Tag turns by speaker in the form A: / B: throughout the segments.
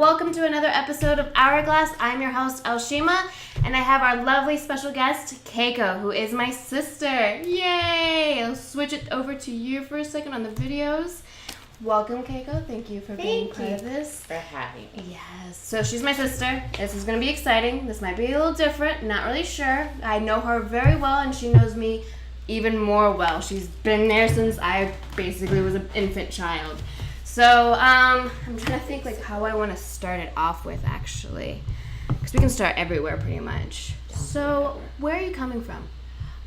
A: welcome to another episode of Hourglass. I'm your host, l.shima, and I have our lovely special guest, Keiko, who is my sister. Yay! I'll switch it over to you for a second on the videos. Welcome, Keiko. Thank you for being part of this.
B: For having me.
A: Yes. So she's my sister. This is going to be exciting. This might be a little different. Not really sure. I know her very well, and she knows me even more well. She's been there since I basically was an infant child. So I'm trying to think like how I want to start it off with, actually, because we can start everywhere pretty much. So where are you coming from?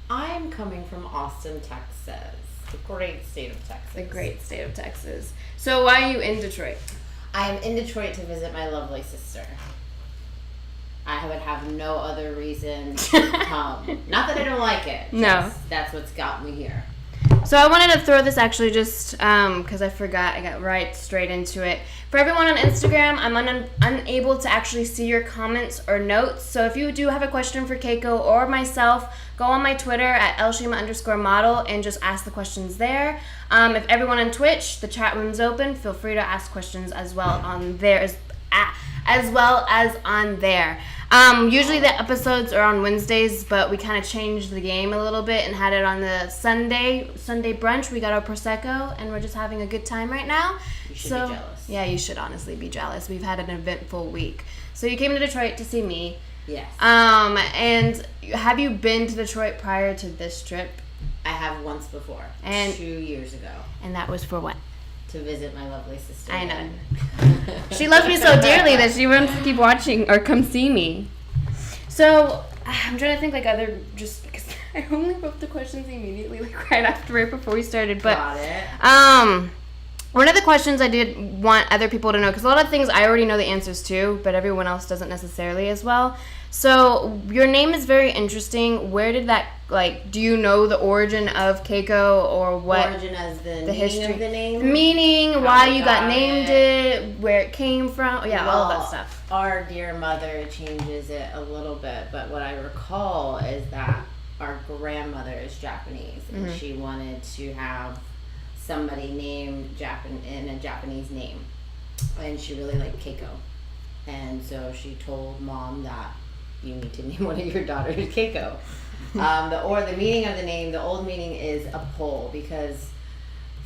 B: I'm coming from Austin, Texas. The great state of Texas.
A: The great state of Texas. So why are you in Detroit?
B: I'm in Detroit to visit my lovely sister. I would have no other reason to come. Not that I don't like it.
A: No.
B: That's what's got me here.
A: So I wanted to throw this actually just because I forgot. I got right straight into it. For everyone on Instagram, I'm unable to actually see your comments or notes. So if you do have a question for Keiko or myself, go on my Twitter at l.shima_model and just ask the questions there. If everyone on Twitch, the chat room's open. Feel free to ask questions as well on there as well as on there. Usually the episodes are on Wednesdays, but we kind of changed the game a little bit and had it on the Sunday brunch. We got our Prosecco, and we're just having a good time right now.
B: You should be jealous.
A: Yeah, you should honestly be jealous. We've had an eventful week. So you came to Detroit to see me.
B: Yes.
A: And have you been to Detroit prior to this trip?
B: I have once before.
A: And
B: 2 years ago.
A: And that was for what?
B: To visit my lovely sister.
A: I know. She loves me so dearly that she wants to keep watching or come see me. So I'm trying to think like other, just because I only wrote the questions immediately, like right before we started. But
B: got it.
A: one of the questions I did want other people to know, because a lot of things I already know the answers to, but everyone else doesn't necessarily as well. So your name is very interesting. Where did that, like, do you know the origin of Keiko or what?
B: Origin as the meaning
A: history
B: of the name?
A: Meaning, why you got named it, where it came from,
B: well,
A: all of that stuff.
B: Our dear mother changes it a little bit, but what I recall is that our grandmother is Japanese, and she wanted to have somebody named in a Japanese name, and she really liked Keiko, and so she told mom that you need to name one of your daughters Keiko. The meaning of the name, the old meaning is a pole, because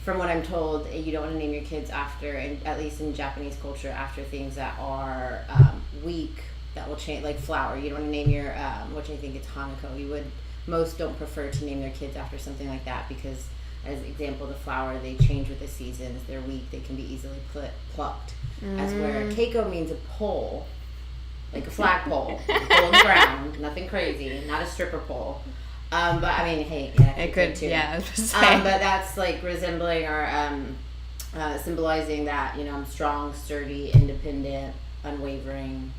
B: from what I'm told, you don't want to name your kids after, and at least in Japanese culture, after things that are weak, that will change, like flower. You don't want to name your, which I think it's Hanako. Most don't prefer to name their kids after something like that, because as example, the flower, they change with the seasons. They're weak, they can be easily plucked. As where Keiko means a pole, like a flagpole, a pole in the ground, nothing crazy, not a stripper pole. But I mean, hey, yeah,
A: it could too. Yeah, I was just
B: but that's like resembling or symbolizing that, I'm strong, sturdy, independent, unwavering.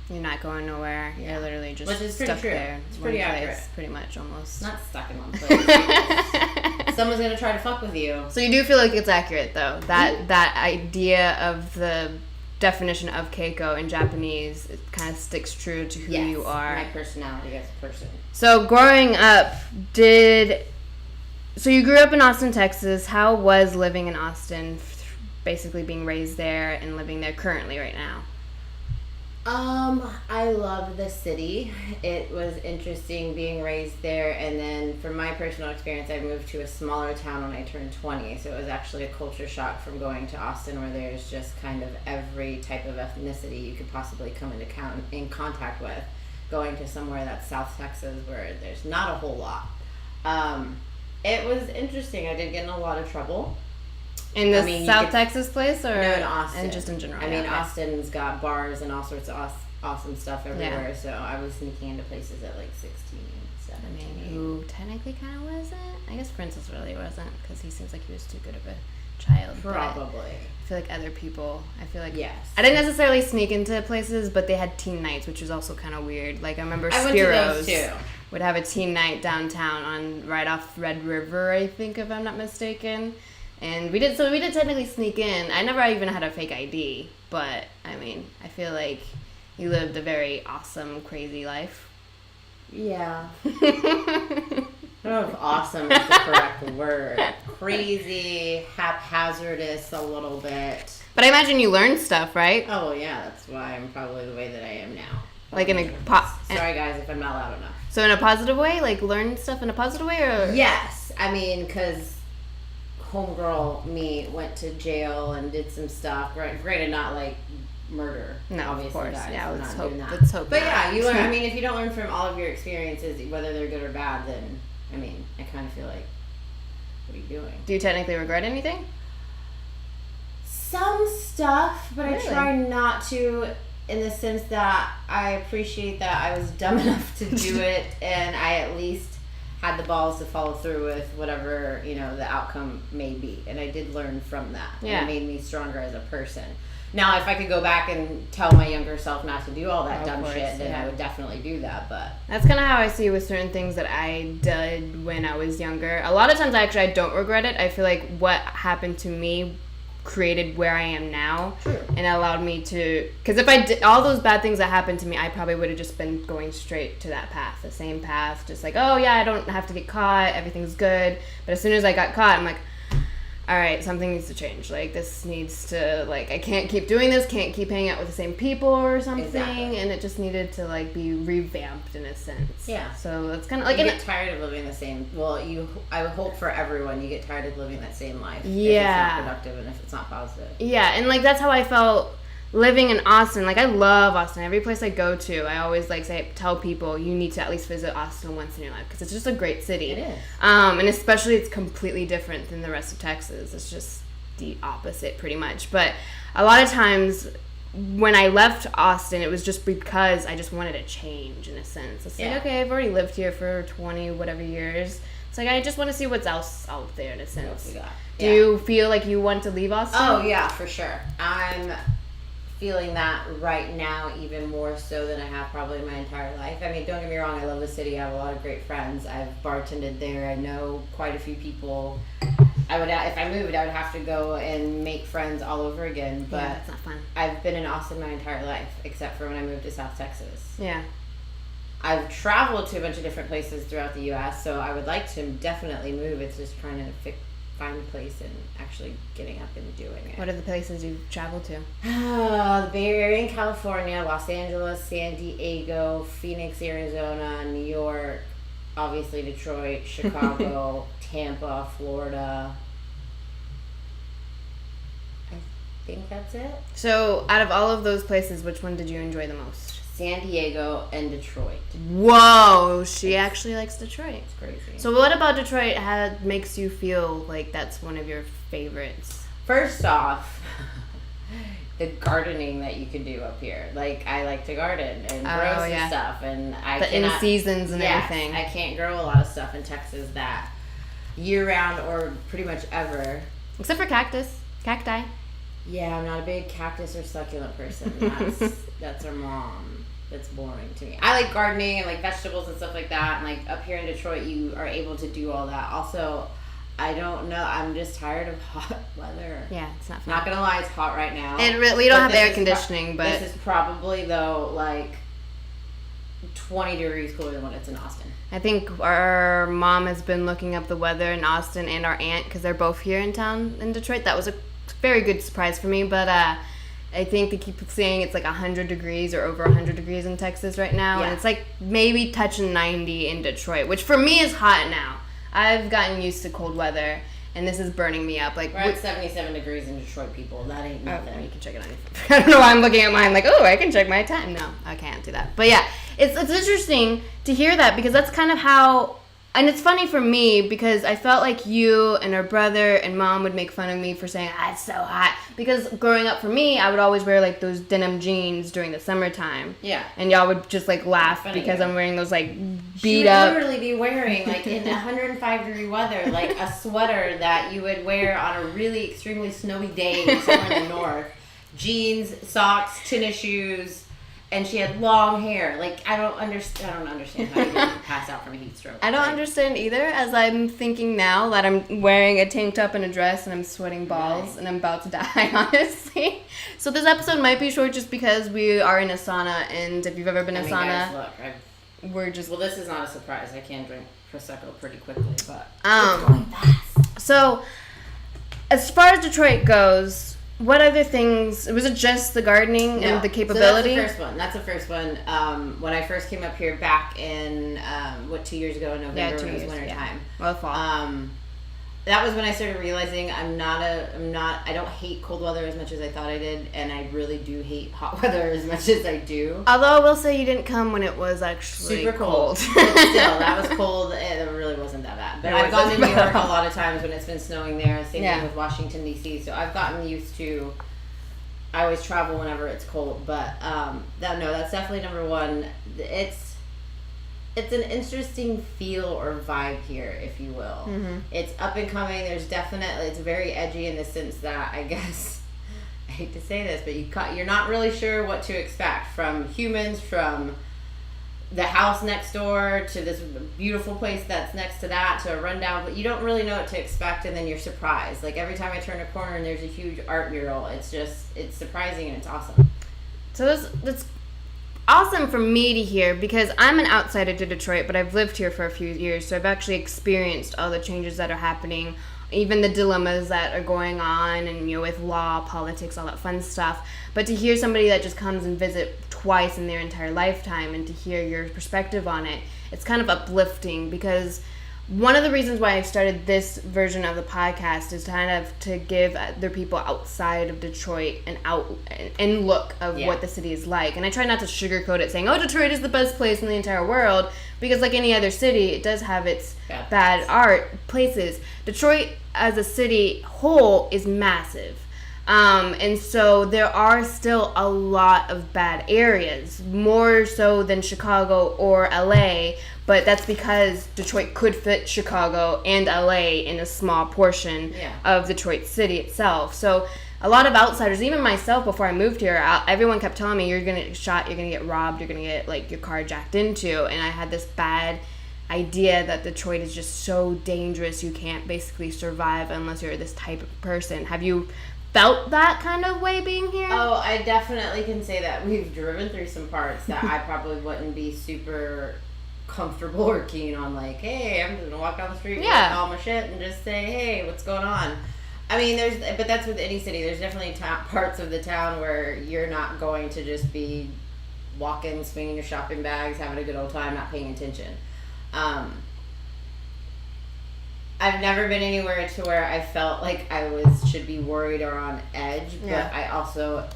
A: You're not going nowhere. You're literally just
B: Which is
A: stuck
B: true.
A: there.
B: It's
A: One
B: pretty
A: place,
B: accurate.
A: pretty much, almost.
B: Not stuck in one place. Someone's gonna try to fuck with you.
A: So you do feel like it's accurate, though. That idea of the definition of Keiko in Japanese, it kind of sticks true to who you are.
B: My personality as a person.
A: So growing up, so you grew up in Austin, Texas. How was living in Austin, basically being raised there and living there currently right now?
B: I love the city. It was interesting being raised there, and then from my personal experience, I moved to a smaller town when I turned 20, so it was actually a culture shock from going to Austin, where there's just kind of every type of ethnicity you could possibly come in contact with, going to somewhere that's South Texas where there's not a whole lot. It was interesting. I did get in a lot of trouble.
A: In the South Texas place, or
B: no, in Austin,
A: and just in general?
B: Austin's got bars and all sorts of awesome stuff everywhere. Yeah. So I was sneaking into places at like 16, 17.
A: Who technically kind of wasn't. I guess Francis really wasn't, because he seems like he was too good of a child.
B: Probably.
A: I feel like other people.
B: Yes.
A: I didn't necessarily sneak into places, but they had teen nights, which was also kind of weird. Like I remember Spiro's would have a teen night downtown right off Red River, I think, if I'm not mistaken. And we did technically sneak in. I never even had a fake ID, but I mean, I feel like you lived a very awesome, crazy life.
B: Yeah. I don't know if awesome is the correct word. Crazy, haphazardous a little bit.
A: But I imagine you learned stuff, right?
B: Oh yeah, that's why I'm probably the way that I am now.
A: Like in a
B: sorry guys if I'm not loud enough.
A: So in a positive way, like learn stuff in a positive way, or
B: yes, I mean because homegirl me went to jail and did some stuff. Granted, not like murder.
A: No,
B: obviously,
A: of course.
B: guys,
A: Yeah,
B: I'm
A: let's
B: not
A: hope.
B: doing that.
A: Let's hope.
B: But
A: not.
B: yeah, you learn. I mean, if you don't learn from all of your experiences, whether they're good or bad, then I mean, I kind of feel like, what are you doing?
A: Do you technically regret anything?
B: Some stuff, but really? I try not to. In the sense that I appreciate that I was dumb enough to do it, and I at least had the balls to follow through with whatever, you know, the outcome may be. And I did learn from that.
A: Yeah.
B: And it made me stronger as a person. Now, if I could go back and tell my younger self not to do all that dumb shit, then I would definitely do that. But
A: that's kind of how I see with certain things that I did when I was younger. A lot of times, I don't regret it. I feel like what happened to me created where I am now.
B: True.
A: And allowed me to, because if I did all those bad things that happened to me, I probably would have just been going straight to that path, the same path, just like, oh yeah, I don't have to get caught, everything's good. But as soon as I got caught, I'm like, all right, something needs to change. Like, this needs to, like, I can't keep doing this, can't keep hanging out with the same people or something.
B: Exactly.
A: And it just needed to, like, be revamped in a sense.
B: Yeah.
A: So that's kind of like,
B: you get tired of living the same. Well, I would hope for everyone, you get tired of living that same life.
A: Yeah.
B: If it's not productive and if it's not positive.
A: Yeah, and like that's how I felt living in Austin. Like, I love Austin. Every place I go to, I always tell people you need to at least visit Austin once in your life because it's just a great city.
B: It is.
A: And especially it's completely different than the rest of Texas. It's just the opposite pretty much. But a lot of times when I left Austin, it was just because I just wanted a change in a sense. It's like, okay, I've already lived here for 20 whatever years. It's like, I just want to see what's else out there in a sense. Do you feel like you want to leave Austin?
B: Oh, yeah, for sure. I'm feeling that right now even more so than I have probably my entire life. I mean, don't get me wrong, I love the city. I have a lot of great friends. I've bartended there. I know quite a few people. If I moved, I would have to go and make friends all over again. But
A: yeah, that's not fun.
B: I've been in Austin my entire life, except for when I moved to South Texas.
A: Yeah.
B: I've traveled to a bunch of different places throughout the U.S., so I would like to definitely move. It's just trying to find a place and actually getting up and doing it.
A: What are the places you've traveled to?
B: The Bay Area in California, Los Angeles, San Diego, Phoenix, Arizona, New York, obviously Detroit, Chicago, Tampa, Florida. I think that's it.
A: So, out of all of those places, which one did you enjoy the most?
B: San Diego and Detroit.
A: Whoa, she actually likes Detroit.
B: It's crazy.
A: So what about Detroit makes you feel like that's one of your favorites?
B: First off, the gardening that you can do up here. Like, I like to garden and grow some stuff, and
A: in seasons and everything.
B: I can't grow a lot of stuff in Texas that year round or pretty much ever.
A: Except for cacti.
B: Yeah, I'm not a big cactus or succulent person. That's our mom. That's boring to me. I like gardening and like vegetables and stuff like that. And like up here in Detroit, you are able to do all that. Also, I don't know. I'm just tired of hot weather.
A: Yeah, it's not fun.
B: Not gonna lie, it's hot right now.
A: We don't have air conditioning, but
B: this is probably though like 20 degrees cooler than when it's in Austin.
A: I think our mom has been looking up the weather in Austin, and our aunt, because they're both here in town in Detroit. That was a very good surprise for me, but I think they keep saying it's like 100 degrees or over 100 degrees in Texas right now, and it's like maybe touching 90 in Detroit, which for me is hot now. I've gotten used to cold weather, and this is burning me up. Like,
B: we're at 77 degrees in Detroit, people. That ain't nothing.
A: Oh, you can check it on your phone. I don't know why I'm looking at mine like, oh, I can check my time. No, I can't do that. But yeah, it's interesting to hear that, because that's kind of how. And it's funny for me because I felt like you and our brother and mom would make fun of me for saying, it's so hot. Because growing up for me, I would always wear like those denim jeans during the summertime.
B: Yeah.
A: And y'all would just like laugh because I'm wearing those like beat up.
B: She would literally be wearing like in 105 degree weather, like a sweater that you would wear on a really extremely snowy day somewhere in the north. Jeans, socks, tennis shoes. And she had long hair. Like, I don't understand how you can pass out from a heat stroke.
A: I don't understand either, as I'm thinking now that I'm wearing a tank top and a dress and I'm sweating balls and I'm about to die, honestly. So this episode might be short just because we are in a sauna, and if you've ever been in a sauna,
B: guys, look,
A: we're just...
B: Well, this is not a surprise. I can drink Prosecco pretty quickly, but
A: it's going fast. So, as far as Detroit goes, what other things? Was it just the gardening and the capability?
B: So that's the first one. When I first came up here back in 2 years ago in November, when it was winter time.
A: Well, fall.
B: That was when I started realizing I don't hate cold weather as much as I thought I did, and I really do hate hot weather as much as I do.
A: Although I will say you didn't come when it was actually
B: super cold. But still, that was cold. It really wasn't that bad. But I've gone to New York a lot of times when it's been snowing there. Same thing with Washington, D.C. So I've gotten used to, I always travel whenever it's cold. But that's definitely number one. It's an interesting feel or vibe here, if you will. Mm-hmm. It's up and coming. It's very edgy in the sense that, I guess, I hate to say this, but you're not really sure what to expect from humans, from the house next door to this beautiful place that's next to that, to a rundown, but you don't really know what to expect, and then you're surprised. Like, every time I turn a corner and there's a huge art mural, it's surprising and it's awesome.
A: So that's awesome for me to hear, because I'm an outsider to Detroit, but I've lived here for a few years, so I've actually experienced all the changes that are happening, even the dilemmas that are going on, and with law, politics, all that fun stuff. But to hear somebody that just comes and visit twice in their entire lifetime, and to hear your perspective on it, it's kind of uplifting, because one of the reasons why I started this version of the podcast is kind of to give other people outside of Detroit an look of what the city is like. And I try not to sugarcoat it saying, Detroit is the best place in the entire world, because like any other city, it does have its bad art places. Detroit as a city whole is massive. And so there are still a lot of bad areas, more so than Chicago or LA, but that's because Detroit could fit Chicago and LA in a small portion of Detroit City itself. So a lot of outsiders, even myself before I moved here, everyone kept telling me, you're going to get shot, you're going to get robbed, you're going to get like your car jacked into. And I had this bad idea that Detroit is just so dangerous, you can't basically survive unless you're this type of person. Have you felt that kind of way being here?
B: Oh, I definitely can say that. We've driven through some parts that I probably wouldn't be super comfortable or keen on, like, hey, I'm just gonna walk down the street with all my shit and just say, hey, what's going on? I mean, but that's with any city. There's definitely parts of the town where you're not going to just be walking, swinging your shopping bags, having a good old time, not paying attention. I've never been anywhere to where I felt like I should be worried or on edge, but I also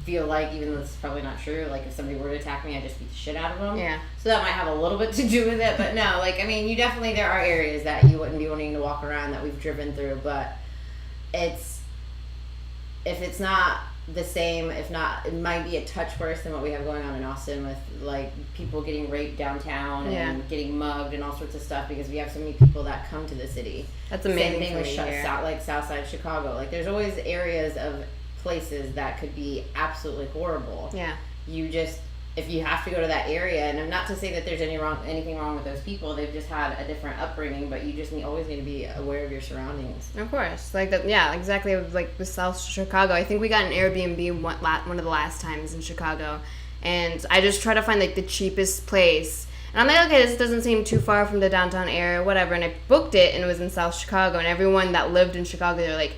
B: feel like, even though this is probably not true, like if somebody were to attack me, I'd just beat the shit out of them. Yeah. So that might have a little bit to do with it, but no, like, I mean, there are areas that you wouldn't be wanting to walk around that we've driven through, but if it's not the same, if not, it might be a touch worse than what we have going on in Austin with like people getting raped downtown and getting mugged and all sorts of stuff, because we have so many people that come to the city. That's amazing. Same thing with South Side Chicago. Like, there's always areas of places that could be absolutely horrible. Yeah. If you have to go to that area, and not to say that there's anything wrong with those people, they've just had a different upbringing, but you just always need to be aware of your surroundings.
A: Of course. Like that, yeah, exactly. Like with South Chicago, I think we got an Airbnb one of the last times in Chicago, and I just try to find like the cheapest place. And I'm like, okay, this doesn't seem too far from the downtown area, whatever. And I booked it, and it was in South Chicago, and everyone that lived in Chicago, they're like,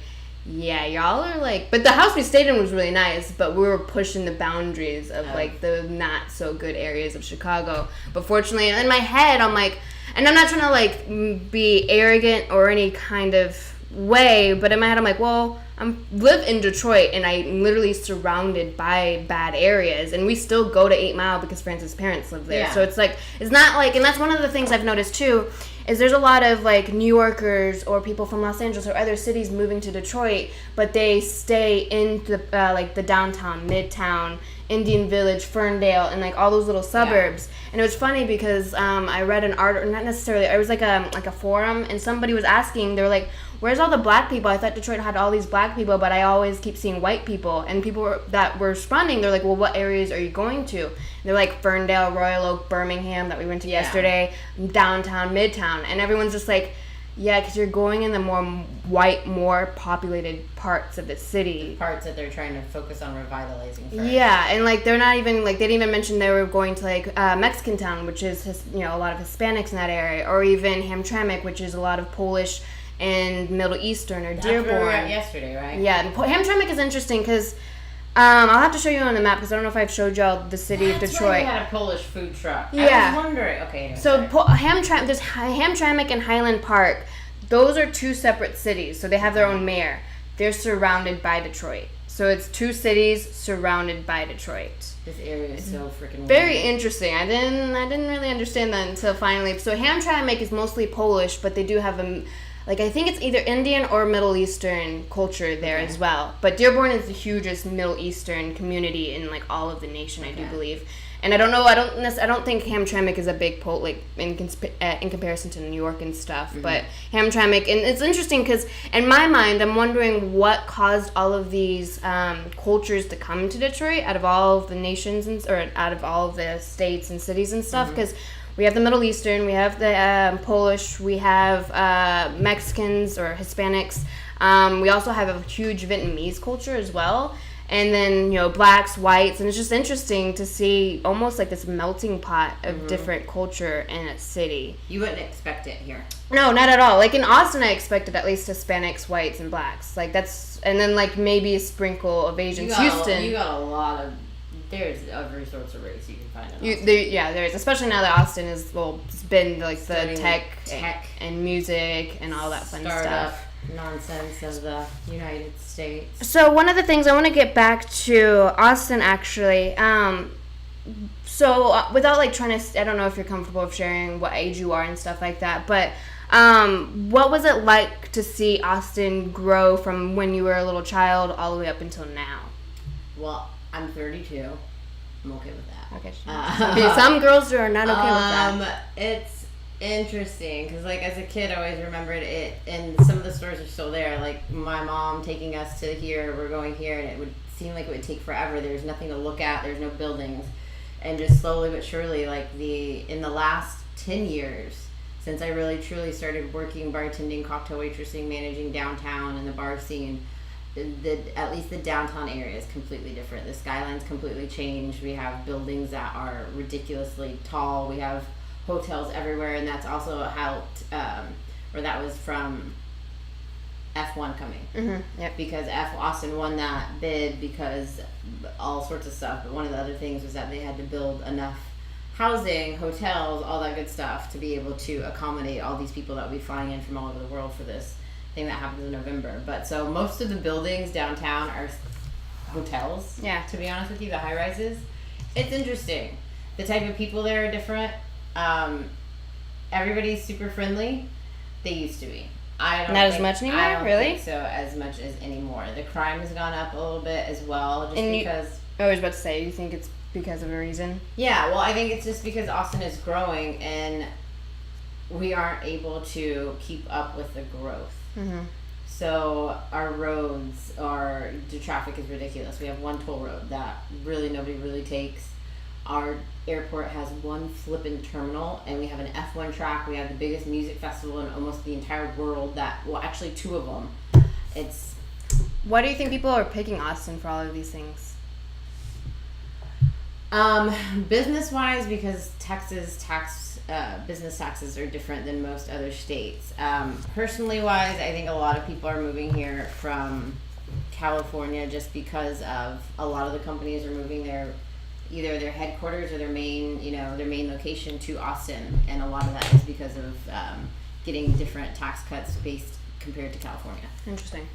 A: yeah, y'all are like, but the house we stayed in was really nice, but we were pushing the boundaries of like the not so good areas of Chicago. But fortunately, in my head, I'm like, and I'm not trying to like be arrogant or any kind of way, but in my head, I'm like, well, I live in Detroit, and I'm literally surrounded by bad areas, and we still go to 8 Mile because Francis' parents live there. Yeah. So it's like, it's not like, and that's one of the things I've noticed too, is there's a lot of like New Yorkers or people from Los Angeles or other cities moving to Detroit, but they stay in the like the downtown, Midtown, Indian Village, Ferndale, and like all those little suburbs. Yeah. And it was funny because I read an article, not necessarily, it was like a forum, and somebody was asking, they were like, where's all the black people? I thought Detroit had all these black people, but I always keep seeing white people. And people that were responding, they're like, well, what areas are you going to? And they're like Ferndale, Royal Oak, Birmingham that we went to yesterday, downtown, Midtown. And everyone's just like, yeah, because you're going in the more white, more populated parts of the city.
B: The parts that they're trying to focus on revitalizing first.
A: Yeah, and like they're not even, like they didn't even mention they were going to like Mexican Town, which is, a lot of Hispanics in that area, or even Hamtramck, which is a lot of Polish and Middle Eastern or
B: That's where we were
A: Dearborn.
B: at yesterday, right?
A: Yeah, Hamtramck is interesting because I'll have to show you on the map because I don't know if I've showed y'all the city of
B: That's
A: Detroit.
B: why we had a Polish food truck.
A: Yeah.
B: I was wondering. Okay. Anyway,
A: So
B: sorry.
A: there's Hamtramck and Highland Park. Those are two separate cities, so they have their own mayor. They're surrounded by Detroit. So it's two cities surrounded by Detroit.
B: This area is so freaking
A: Very
B: weird.
A: interesting. I didn't really understand that until finally. So Hamtramck is mostly Polish, but they do have I think it's either Indian or Middle Eastern culture there as well. But Dearborn is the hugest Middle Eastern community in like all of the nation, I do believe. And I don't know. I don't think Hamtramck is a big in comparison to New York and stuff. But Hamtramck, and it's interesting because in my mind, I'm wondering what caused all of these cultures to come to Detroit out of all of the nations or out of all of the states and cities and stuff. Because we have the Middle Eastern, we have the Polish, we have Mexicans or Hispanics. We also have a huge Vietnamese culture as well. And then, blacks, whites, and it's just interesting to see almost like this melting pot of different culture in a city.
B: You wouldn't expect it here.
A: No, not at all. Like in Austin, I expected at least Hispanics, whites, and blacks. Like and then like maybe a sprinkle of Asians. Houston.
B: You got a lot of, there's every sorts of race you can find in Austin.
A: There is, especially now that Austin is, it's been like the tech and music and all that fun stuff.
B: Nonsense of the United States.
A: So one of the things I want to get back to Austin actually. So without like trying to, I don't know if you're comfortable with sharing what age you are and stuff like that, but what was it like to see Austin grow from when you were a little child all the way up until now?
B: Well, I'm 32. I'm okay with that.
A: Okay. Some girls are not okay with that.
B: It's interesting because like as a kid I always remembered it, and some of the stores are still there, like my mom taking us to here, we're going here, and it would seem like it would take forever. There's nothing to look at, there's no buildings, and just slowly but surely, like in the last 10 years since I really truly started working bartending, cocktail waitressing, managing downtown and the bar scene, at least the downtown area is completely different. The skyline's completely changed. We have buildings that are ridiculously tall. We have hotels everywhere, and that's also helped, or that was from F1 coming.
A: Yep.
B: Because Austin won that bid because all sorts of stuff, but one of the other things was that they had to build enough housing, hotels, all that good stuff to be able to accommodate all these people that will be flying in from all over the world for this thing that happens in November. But so most of the buildings downtown are hotels.
A: Yeah.
B: To be honest with you, the high rises. It's interesting. The type of people there are different. Everybody's super friendly. They used to be. I don't
A: Not
B: think,
A: as much anymore?
B: I don't
A: Really?
B: think so as much as anymore. The crime has gone up a little bit as well, just because.
A: I was about to say, you think it's because of a reason?
B: Yeah, well, I think it's just because Austin is growing and we aren't able to keep up with the growth. So our roads the traffic is ridiculous. We have one toll road that really nobody really takes. Our airport has one flippin' terminal, and we have an F1 track. We have the biggest music festival in almost the entire world. Actually two of them.
A: Why do you think people are picking Austin for all of these things?
B: Business-wise, because Texas business taxes are different than most other states. Personally-wise, I think a lot of people are moving here from California just because of a lot of the companies are moving either their headquarters or their main location to Austin, and a lot of that is because of getting different tax cuts based compared to California.
A: Interesting.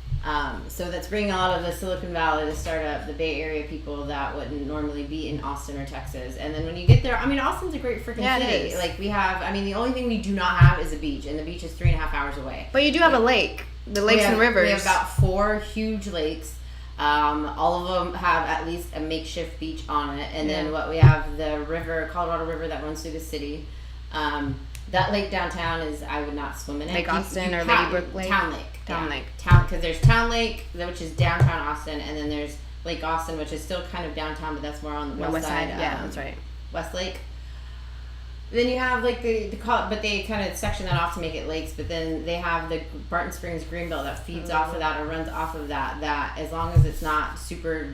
B: So that's bringing a lot of the Silicon Valley, the startup, the Bay Area people that wouldn't normally be in Austin or Texas. And then when you get there, I mean, Austin's a great freaking city.
A: It is.
B: Like we have, the only thing we do not have is a beach, and the beach is 3.5 hours away.
A: But you do have a lake, the lakes and rivers.
B: We have about 4 huge lakes. All of them have at least a makeshift beach on it, and then we have the river, Colorado River, that runs through the city. That lake downtown I would not swim in it.
A: Lake Austin or Lady Brook Lake?
B: Town Lake.
A: Town Lake.
B: Because there's Town Lake, which is downtown Austin, and then there's Lake Austin, which is still kind of downtown, but that's more on the west side.
A: Yeah, that's right.
B: Westlake. Then you have like but they kind of section that off to make it lakes. But then they have the Barton Springs Greenbelt that feeds off of that or runs off of that. That as long as it's not super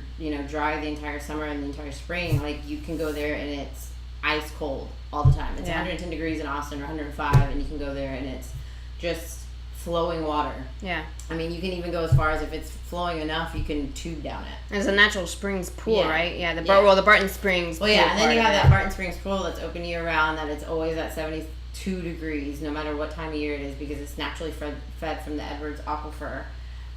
B: dry the entire summer and the entire spring, like you can go there and it's ice cold all the time. It's 110 degrees in Austin or 105, and you can go there and it's just flowing water.
A: Yeah.
B: I mean, you can even go as far as if it's flowing enough, you can tube down it.
A: There's a natural springs pool, right? Yeah. The Barton Springs.
B: Well, yeah, and then you have that Barton Springs pool that's open year round. That it's always at 72 degrees, no matter what time of year it is, because it's naturally fed from the Edwards Aquifer.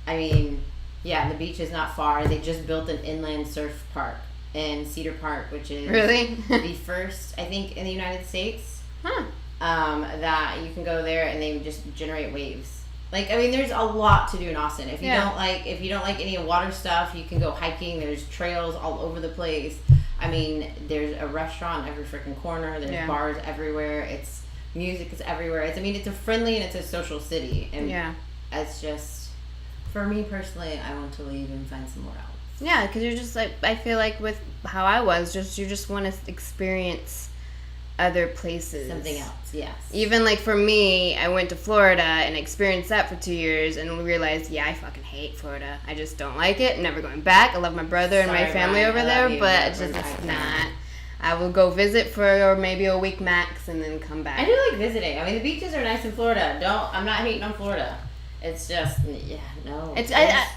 B: I mean, yeah, the beach is not far. They just built an inland surf park in Cedar Park, which is
A: really
B: the first, I think, in the United States.
A: Huh.
B: That you can go there and they just generate waves. Like, I mean, there's a lot to do in Austin. If you don't like any water stuff, you can go hiking. There's trails all over the place. I mean, there's a restaurant every freaking corner. There's bars everywhere. It's music is everywhere. It's a friendly and it's a social city. And it's just, for me personally, I want to leave and find somewhere else.
A: Yeah, because you're just like, I feel like with how I was, you just want to experience other places.
B: Something else, yes.
A: Even like for me, I went to Florida and experienced that for 2 years and we realized, I fucking hate Florida. I just don't like it. I'm never going back. I love my brother and my family over there, but it's not. I will go visit for maybe a week max and then come back.
B: I do like visiting. I mean, the beaches are nice in Florida. I'm not hating on Florida. It's just, no.
A: And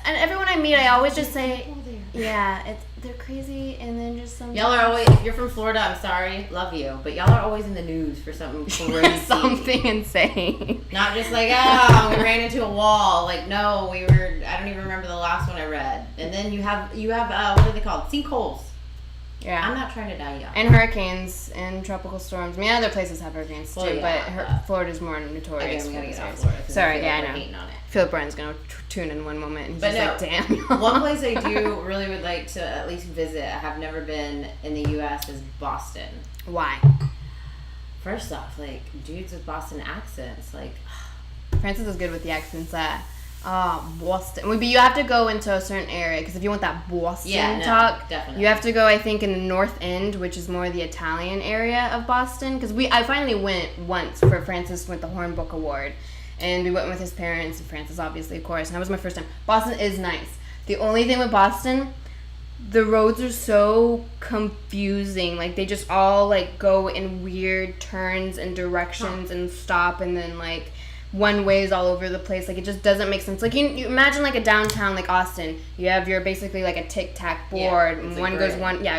A: everyone I meet, I always just say, they're crazy, and then just some.
B: Y'all are always, if you're from Florida, I'm sorry, love you, but y'all are always in the news for something crazy.
A: Something insane.
B: Not just like, we ran into a wall. Like, no, I don't even remember the last one I read. And then you have what are they called? Sinkholes. Yeah. I'm not trying to die young.
A: And hurricanes and tropical storms. I mean, other places have hurricanes too, but Florida's more notorious.
B: Again, we gotta get off Florida.
A: Sorry, I know. Philip Bryan's gonna tune in one moment and he's like, damn.
B: One place I do really would like to at least visit, I have never been in the U.S., is Boston.
A: Why?
B: First off, like, dudes with Boston accents, like...
A: Francis is good with the accents. Boston. But you have to go into a certain area because if you want that Boston talk,
B: definitely.
A: You have to go, I think, in the North End, which is more the Italian area of Boston. Because I finally went once for Francis with the Hornbook Award. And we went with his parents, and Francis, obviously, of course. And that was my first time. Boston is nice. The only thing with Boston, the roads are so confusing. Like, they just all, like, go in weird turns and directions and stop, and then, like, one ways all over the place. Like, it just doesn't make sense. Like, you imagine, like, a downtown, like, Austin. You have your, basically, like, a tic-tac board. And one goes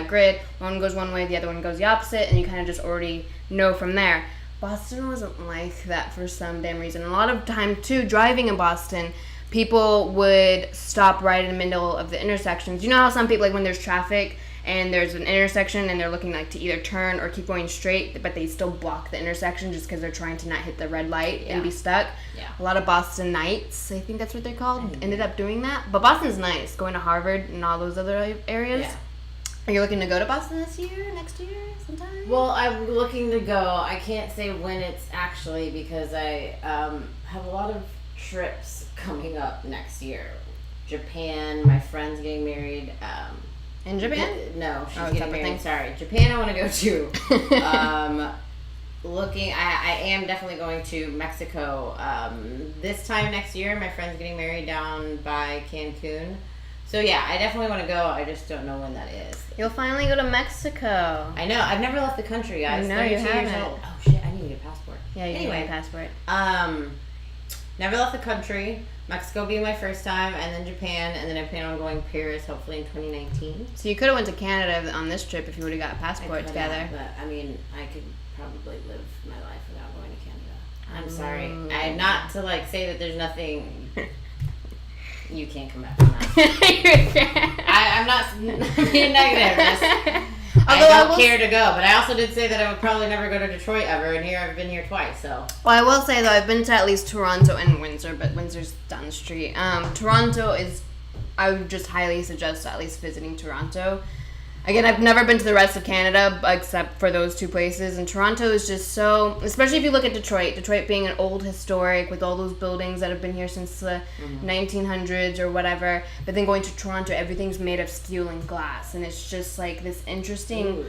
A: grid. One goes one way, the other one goes the opposite, and you kind of just already know from there. Boston wasn't like that for some damn reason. A lot of time, too, driving in Boston, people would stop right in the middle of the intersections. You know how some people, like when there's traffic and there's an intersection and they're looking like to either turn or keep going straight, but they still block the intersection just because they're trying to not hit the red light and be stuck? Yeah. A lot of Boston Knights, I think that's what they're called, ended up doing that. But Boston's nice, going to Harvard and all those other areas. Yeah. Are you looking to go to Boston this year, next year, sometime?
B: Well, I'm looking to go. I can't say when it's actually because I have a lot of trips coming up next year. Japan, my friend's getting married.
A: In Japan?
B: No, she's getting married. Sorry. Japan I want to go to. I am definitely going to Mexico. This time next year, my friend's getting married down by Cancun. So yeah, I definitely want to go. I just don't know when that is.
A: You'll finally go to Mexico.
B: I know. I've never left the country, guys.
A: No, you haven't.
B: Years old. Oh shit! I need to get a passport.
A: Yeah, you need a passport.
B: Never left the country. Mexico being my first time, and then Japan, and then I plan on going Paris hopefully in 2019.
A: So you could have went to Canada on this trip if you would have got a passport together.
B: But I mean, I could probably live my life without going to Canada. I'm sorry. Not to like say that there's nothing. You can't come back from that. I'm not being negative. I don't care to go, but I also did say that I would probably never go to Detroit ever, and here I've been here twice. So.
A: Well, I will say though, I've been to at least Toronto and Windsor, but Windsor's down the street. Toronto is, I would just highly suggest at least visiting Toronto. Again, I've never been to the rest of Canada except for those two places, and Toronto is just so, especially if you look at Detroit being an old historic with all those buildings that have been here since the 1900s or whatever, but then going to Toronto, everything's made of steel and glass, and it's just like this interesting,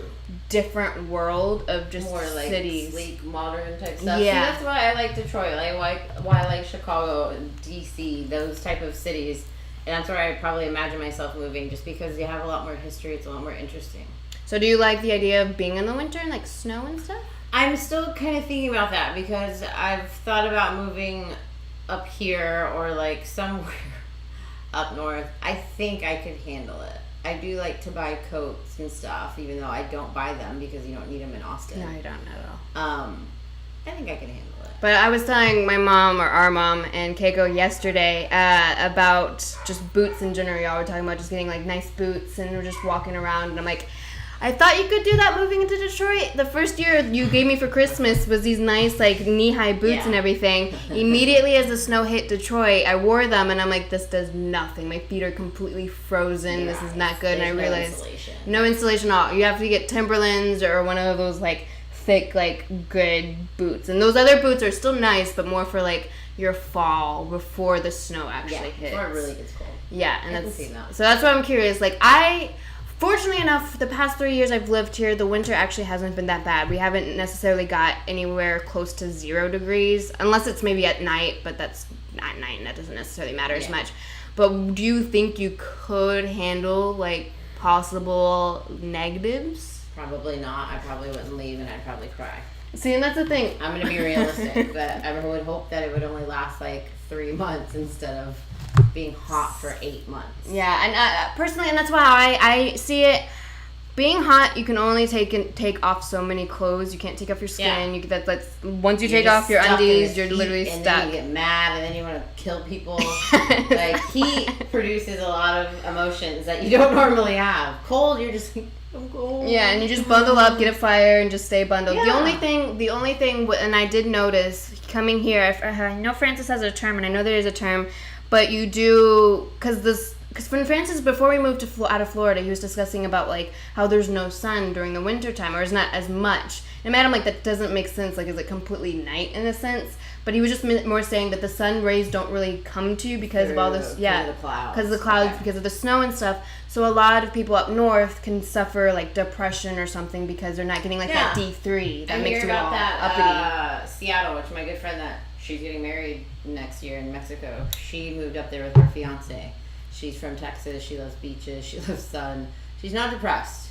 A: different world of just more like cities.
B: Sleek, modern type stuff. Yeah. See, that's why I like Detroit, why I like Chicago and DC, those type of cities. And that's where I probably imagine myself moving, just because you have a lot more history. It's a lot more interesting.
A: So do you like the idea of being in the winter and like snow and stuff?
B: I'm still kind of thinking about that because I've thought about moving up here or like somewhere up north, I think I could handle it. I do like to buy coats and stuff, even though I don't buy them because you don't need them in Austin.
A: No, you don't at all.
B: I think I can handle it.
A: But I was telling my mom, or our mom, and Keiko yesterday about just boots in general. Y'all were talking about just getting like nice boots, and we're just walking around, and I'm like, I thought you could do that moving into Detroit. The first year you gave me for Christmas was these nice like knee-high boots and everything. Immediately as the snow hit Detroit, I wore them, and I'm like, this does nothing. My feet are completely frozen. This is not good. And I realized no insulation at all. You have to get Timberlands or one of those like thick, like good boots. And those other boots are still nice, but more for like your fall before the snow actually hits.
B: Before it really gets cold.
A: Yeah, and so that's why I'm curious. Like fortunately enough, the past 3 years I've lived here, the winter actually hasn't been that bad. We haven't necessarily got anywhere close to 0 degrees, unless it's maybe at night, but that's at night and that doesn't necessarily matter as much. But do you think you could handle like possible negatives?
B: Probably not. I probably wouldn't leave and I'd probably cry.
A: See, and that's the thing.
B: I'm going to be realistic, but I would hope that it would only last like 3 months instead of being hot for 8 months.
A: Yeah, and personally, and that's why I see it. Being hot, you can only take off so many clothes. You can't take off your skin.
B: Yeah.
A: That's once you take off your undies, you're literally stuck.
B: And then you get mad, and then you want to kill people. Like heat produces a lot of emotions that you don't normally have. Cold, you're just like, I'm cold.
A: Yeah, and you just bundle up, get a fire, and just stay bundled.
B: Yeah.
A: The only thing, and I did notice coming here. I know Francis has a term, and I know there is a term, but you do because when Francis, before we moved out of Florida, he was discussing about like how there's no sun during the winter time, or it's not as much. And I'm like, that doesn't make sense. Like, is it completely night in a sense? But he was just more saying that the sun rays don't really come to you because of all this, because of the clouds, because of the snow and stuff. So a lot of people up north can suffer like depression or something because they're not getting like that D3 that makes you all uppity.
B: Seattle, which my good friend that she's getting married next year in Mexico. She moved up there with her fiance. She's from Texas. She loves beaches. She loves sun. She's not depressed.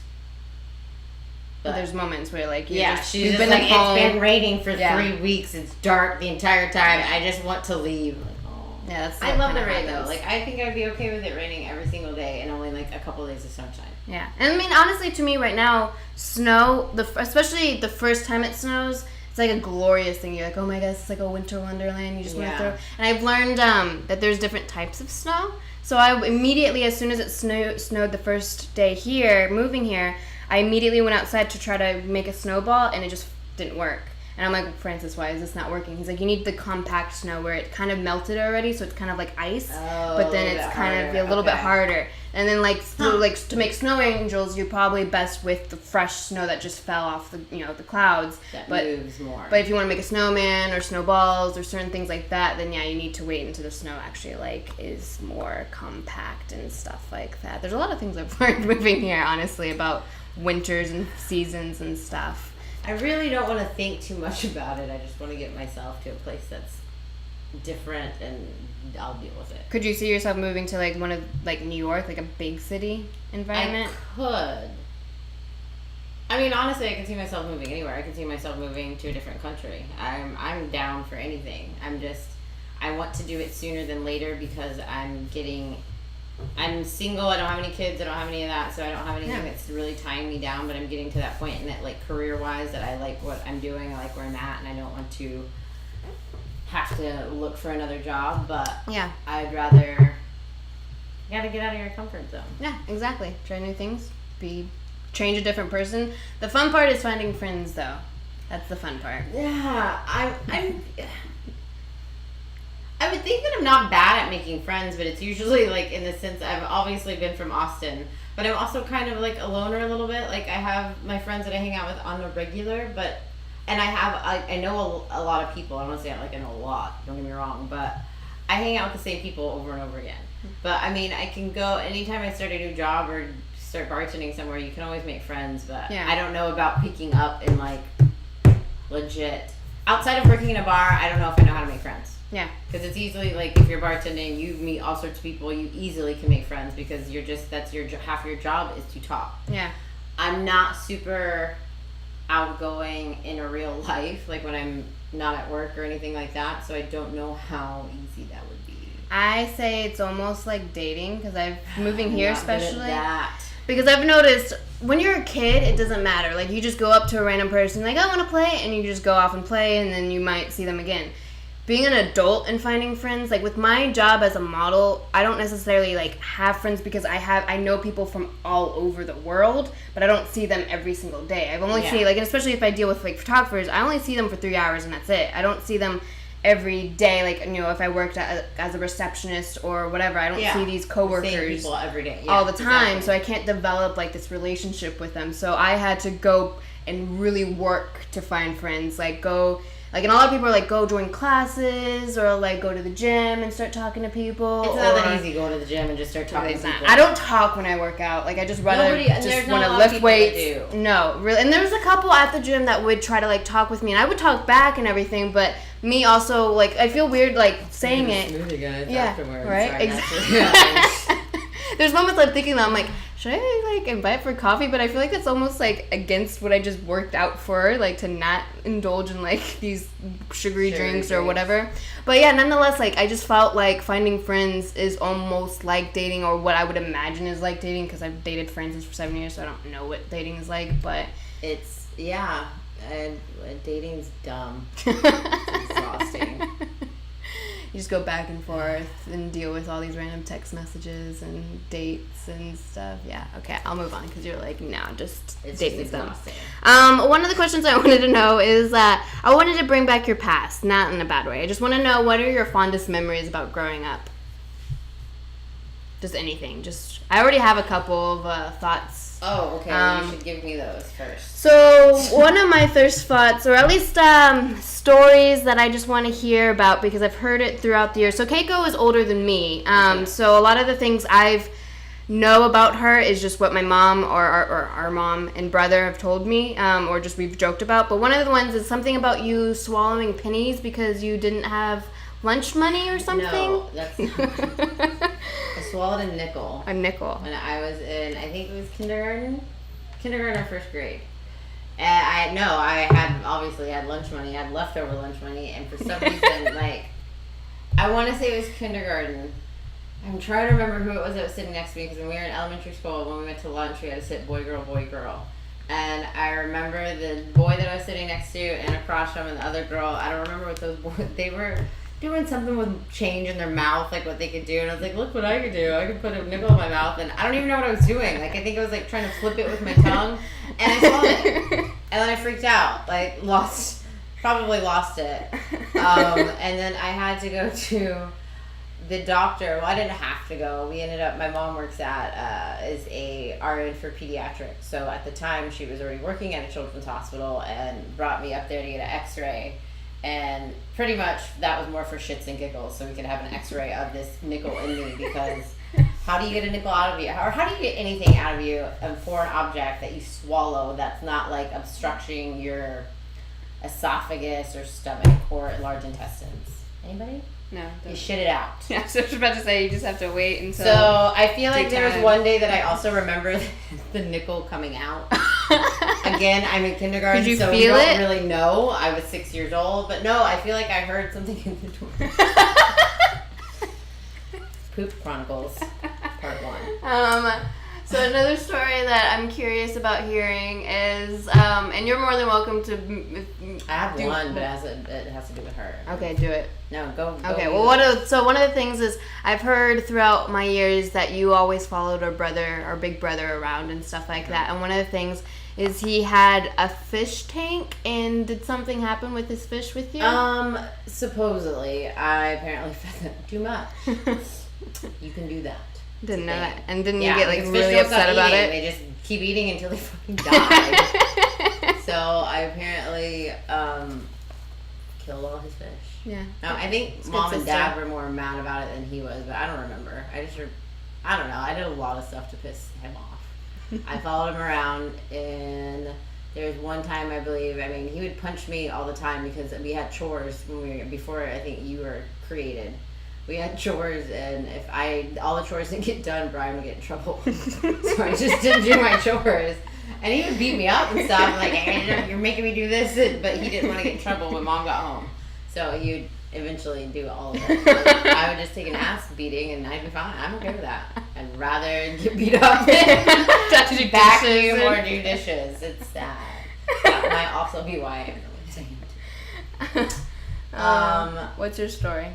A: But there's moments where like
B: she's been like, it's been raining for 3 weeks. It's dark the entire time. I just want to leave. Like, oh. Yeah, that's. I love the rain though. Like I think I'd be okay with it raining every single day and only like a couple of days of sunshine.
A: Yeah, and I mean honestly, to me right now, snow, especially the first time it snows. It's like a glorious thing. You're like, oh my gosh, it's like a winter wonderland. You just want to throw. And I've learned that there's different types of snow. So I immediately, as soon as it snowed the first day here, moving here, I immediately went outside to try to make a snowball, and it just didn't work. And I'm like, Francis, why is this not working? He's like, you need the compact snow where it kind of melted already, so it's kind of like ice, but then it's kind of a little bit harder. And then to make snow angels, you're probably best with the fresh snow that just fell off the clouds.
B: That moves more.
A: But if you want to make a snowman or snowballs or certain things like that, then you need to wait until the snow actually is more compact and stuff like that. There's a lot of things I've learned moving here, honestly, about winters and seasons and stuff.
B: I really don't want to think too much about it. I just want to get myself to a place that's different, and I'll deal with it.
A: Could you see yourself moving to like one of like New York, like a big city environment?
B: I could. I mean, honestly, I can see myself moving anywhere. I can see myself moving to a different country. I'm down for anything. I want to do it sooner than later because I'm single, I don't have any kids, I don't have any of that, so I don't have anything that's really tying me down, but I'm getting to that point in that, like, career-wise, that I like what I'm doing, I like where I'm at, and I don't want to have to look for another job, but I'd rather, you gotta get out of your comfort zone.
A: Yeah, exactly. Try new things, change a different person. The fun part is finding friends, though. That's the fun part.
B: Yeah, I would think that I'm not bad at making friends, but it's usually like in the sense I've obviously been from Austin, but I'm also kind of like a loner a little bit. Like I have my friends that I hang out with on the regular, and I know a lot of people. I don't want to say like I know a lot, don't get me wrong, but I hang out with the same people over and over again. But I mean, I can go anytime I start a new job or start bartending somewhere, you can always make friends, but I don't know about picking up and like legit. Outside of working in a bar, I don't know if I know how to make friends.
A: Yeah.
B: Because it's easily, like, if you're bartending, you meet all sorts of people, you easily can make friends because that's half your job is to talk.
A: Yeah.
B: I'm not super outgoing in a real life. Like, when I'm not at work or anything like that, so I don't know how easy that would be.
A: I say it's almost like dating, because I've moving here especially.
B: That.
A: Because I've noticed when you're a kid, it doesn't matter. Like, you just go up to a random person, like, I want to play, and you just go off and play, and then you might see them again. Being an adult and finding friends, like with my job as a model, I don't necessarily like have friends because I know people from all over the world, but I don't see them every single day. I've only seen, like, and especially if I deal with like photographers, I only see them for 3 hours and that's it. I don't see them every day, like, you know, if I worked as a receptionist or whatever, I don't see these coworkers
B: same people every day.
A: all the time, so I can't develop like this relationship with them. So I had to go and really work to find friends, like go. Like, and a lot of people are like, go join classes or like go to the gym and start talking to people.
B: It's not that easy going to the gym and just start talking to people.
A: I don't talk when I work out. Like, I just rather just want to lift weights. No, really. And there was a couple at the gym that would try to like talk with me, and I would talk back and everything. But me also, like, I feel weird like saying it.
B: Smoothie guys afterwards.
A: Right. Exactly. There's moments I'm thinking that I'm like, should I like invite for coffee? But I feel like that's almost like against what I just worked out for, like to not indulge in like these sugary drinks or whatever. But yeah, nonetheless, like I just felt like finding friends is almost like dating, or what I would imagine is like dating, because I've dated friends for 7 years, so I don't know what dating is like. But
B: it's dating's dumb. It's exhausting.
A: You just go back and forth and deal with all these random text messages and dates and stuff. Yeah, okay, I'll move on because you're like, no, just dating's dumb. One of the questions I wanted to know is that I wanted to bring back your past, not in a bad way. I just want to know, what are your fondest memories about growing up? Just anything. I already have a couple of thoughts.
B: Oh, okay. You should give me those first.
A: So one of my first thoughts, or at least stories that I just want to hear about because I've heard it throughout the years. So Keiko is older than me. So a lot of the things I've know about her is just what my mom or our mom and brother have told me, or just we've joked about. But one of the ones is something about you swallowing pennies because you didn't have lunch money or something.
B: No, that's not. I swallowed a nickel.
A: A nickel.
B: When I was in, I think it was kindergarten or first grade. And I obviously had lunch money. I had leftover lunch money, and for some reason, like, I want to say it was kindergarten. I'm trying to remember who it was that was sitting next to me, because when we were in elementary school, when we went to lunch, we had to sit boy, girl, boy, girl. And I remember the boy that I was sitting next to and across from, and the other girl, I don't remember what those boys, they were doing something with change in their mouth, like what they could do. And I was like, look what I could do. I could put a nickel in my mouth, and I don't even know what I was doing. Like, I think I was like trying to flip it with my tongue, and I swallowed it. And then I freaked out, like probably lost it. And then I had to go to the doctor. Well, I didn't have to go. We ended up, my mom works is a RN for pediatrics. So at the time, she was already working at a children's hospital and brought me up there to get an x-ray. And pretty much that was more for shits and giggles, so we could have an x-ray of this nickel in me, because how do you get a nickel out of you? Or how do you get anything out of you, a foreign object that you swallow that's not like obstructing your esophagus or stomach or large intestines? Anybody?
A: No.
B: You shit it out.
A: Yeah, so I was about to say, you just have to wait until.
B: So I feel like there was one day that I also remember the nickel coming out. Again, I'm in kindergarten,
A: Did you
B: so
A: feel
B: we don't
A: it?
B: really know. I was 6 years old, but no, I feel like I heard something in the door. Poop Chronicles, part 1.
A: So another story that I'm curious about hearing is, and you're more than welcome to.
B: I have one, but it has to do with her.
A: Okay, do it.
B: No, go.
A: Okay, well, one of the things is I've heard throughout my years that you always followed our big brother around and stuff like that. And one of the things is he had a fish tank, and did something happen with his fish with you?
B: Supposedly, I apparently fed them too much. You can do that.
A: Didn't know that. And didn't you get like really upset about it?
B: They just keep eating until they fucking die. So I apparently killed all his fish.
A: Yeah.
B: No, I think mom and dad were more mad about it than he was, but I don't remember. I don't know. I did a lot of stuff to piss him off. I followed him around, and there was one time, I believe, he would punch me all the time because we had chores before I think you were created. We had chores, and if all the chores didn't get done, Brian would get in trouble. So I just didn't do my chores. And he would beat me up and stuff, like, hey, you're making me do this, but he didn't want to get in trouble when Mom got home. So he would eventually do all of it. Like, I would just take an ass beating and I'd be fine. I'm okay with that. I'd rather get beat up than vacuum or do dishes. It's sad. That might also be why I'm really saying.
A: What's your story?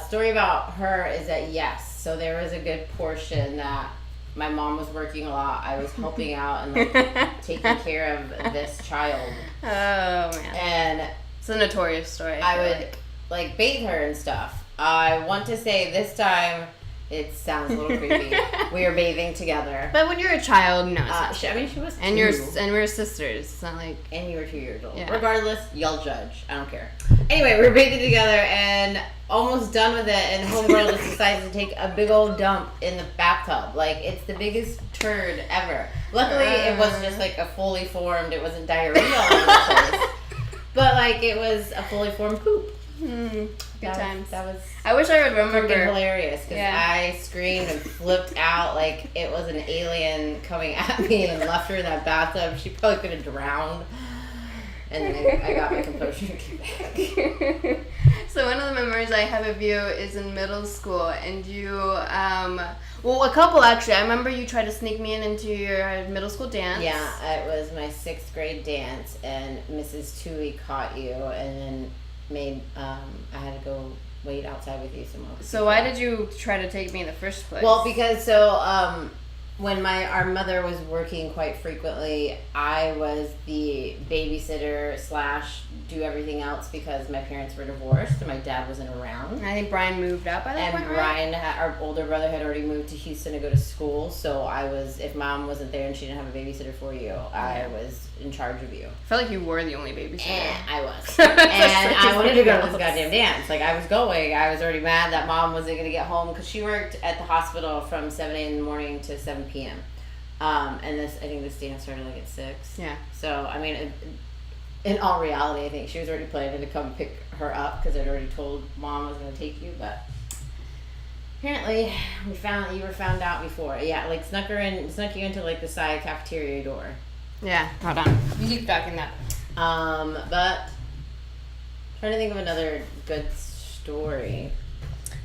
B: Story about her is that yes, so there was a good portion that my mom was working a lot. I was helping out and like taking care of this child.
A: Oh man.
B: And
A: it's a notorious story.
B: I would like bathe her and stuff. I want to say this time it sounds a little creepy. We were bathing together.
A: But when you're a child, no. It's not
B: I mean, she was
A: and
B: two.
A: and we're sisters. It's not like.
B: And you were 2 years old.
A: Yeah.
B: Regardless, y'all judge. I don't care. Anyway, we were bathing together and almost done with it, and homegirl just decides to take a big old dump in the bathtub. Like, it's the biggest turd ever. Luckily, it was just like a fully formed. It wasn't diarrhea all over the place, but like it was a fully formed poop.
A: Good times.
B: That was.
A: I wish I would remember.
B: Freaking hilarious because
A: Yeah.
B: I screamed and flipped out like it was an alien coming at me and left her in that bathtub. She probably could have drowned. And then I got my composure to get back.
A: So one of the memories I have of you is in middle school, and you, well, a couple actually. I remember you tried to sneak me into your middle school dance.
B: Yeah, it was my 6th grade dance, and Mrs. Tui caught you, and then made I had to go wait outside with you some more.
A: So why did you try to take me in the first place?
B: Well, because when our mother was working quite frequently, I was the babysitter / do everything else because my parents were divorced and my dad wasn't around.
A: I think Brian moved out by that point, right?
B: Brian, our older brother, had already moved to Houston to go to school. So if Mom wasn't there and she didn't have a babysitter for you, I was in charge of you.
A: I felt like you were the only babysitter.
B: And I was. And I wanted to go to this goddamn dance. Like, I was going. I was already mad that Mom wasn't going to get home because she worked at the hospital from 7 a.m. in the morning to 7 p.m. And I think this dance started like at 6.
A: Yeah.
B: So, I mean, in all reality, I think she was already planning to come pick her up because I'd already told Mom I was going to take you, but apparently you were found out before. Yeah, like snuck you into like the side cafeteria door.
A: Yeah, hold on. You keep talking that.
B: But trying to think of another good story.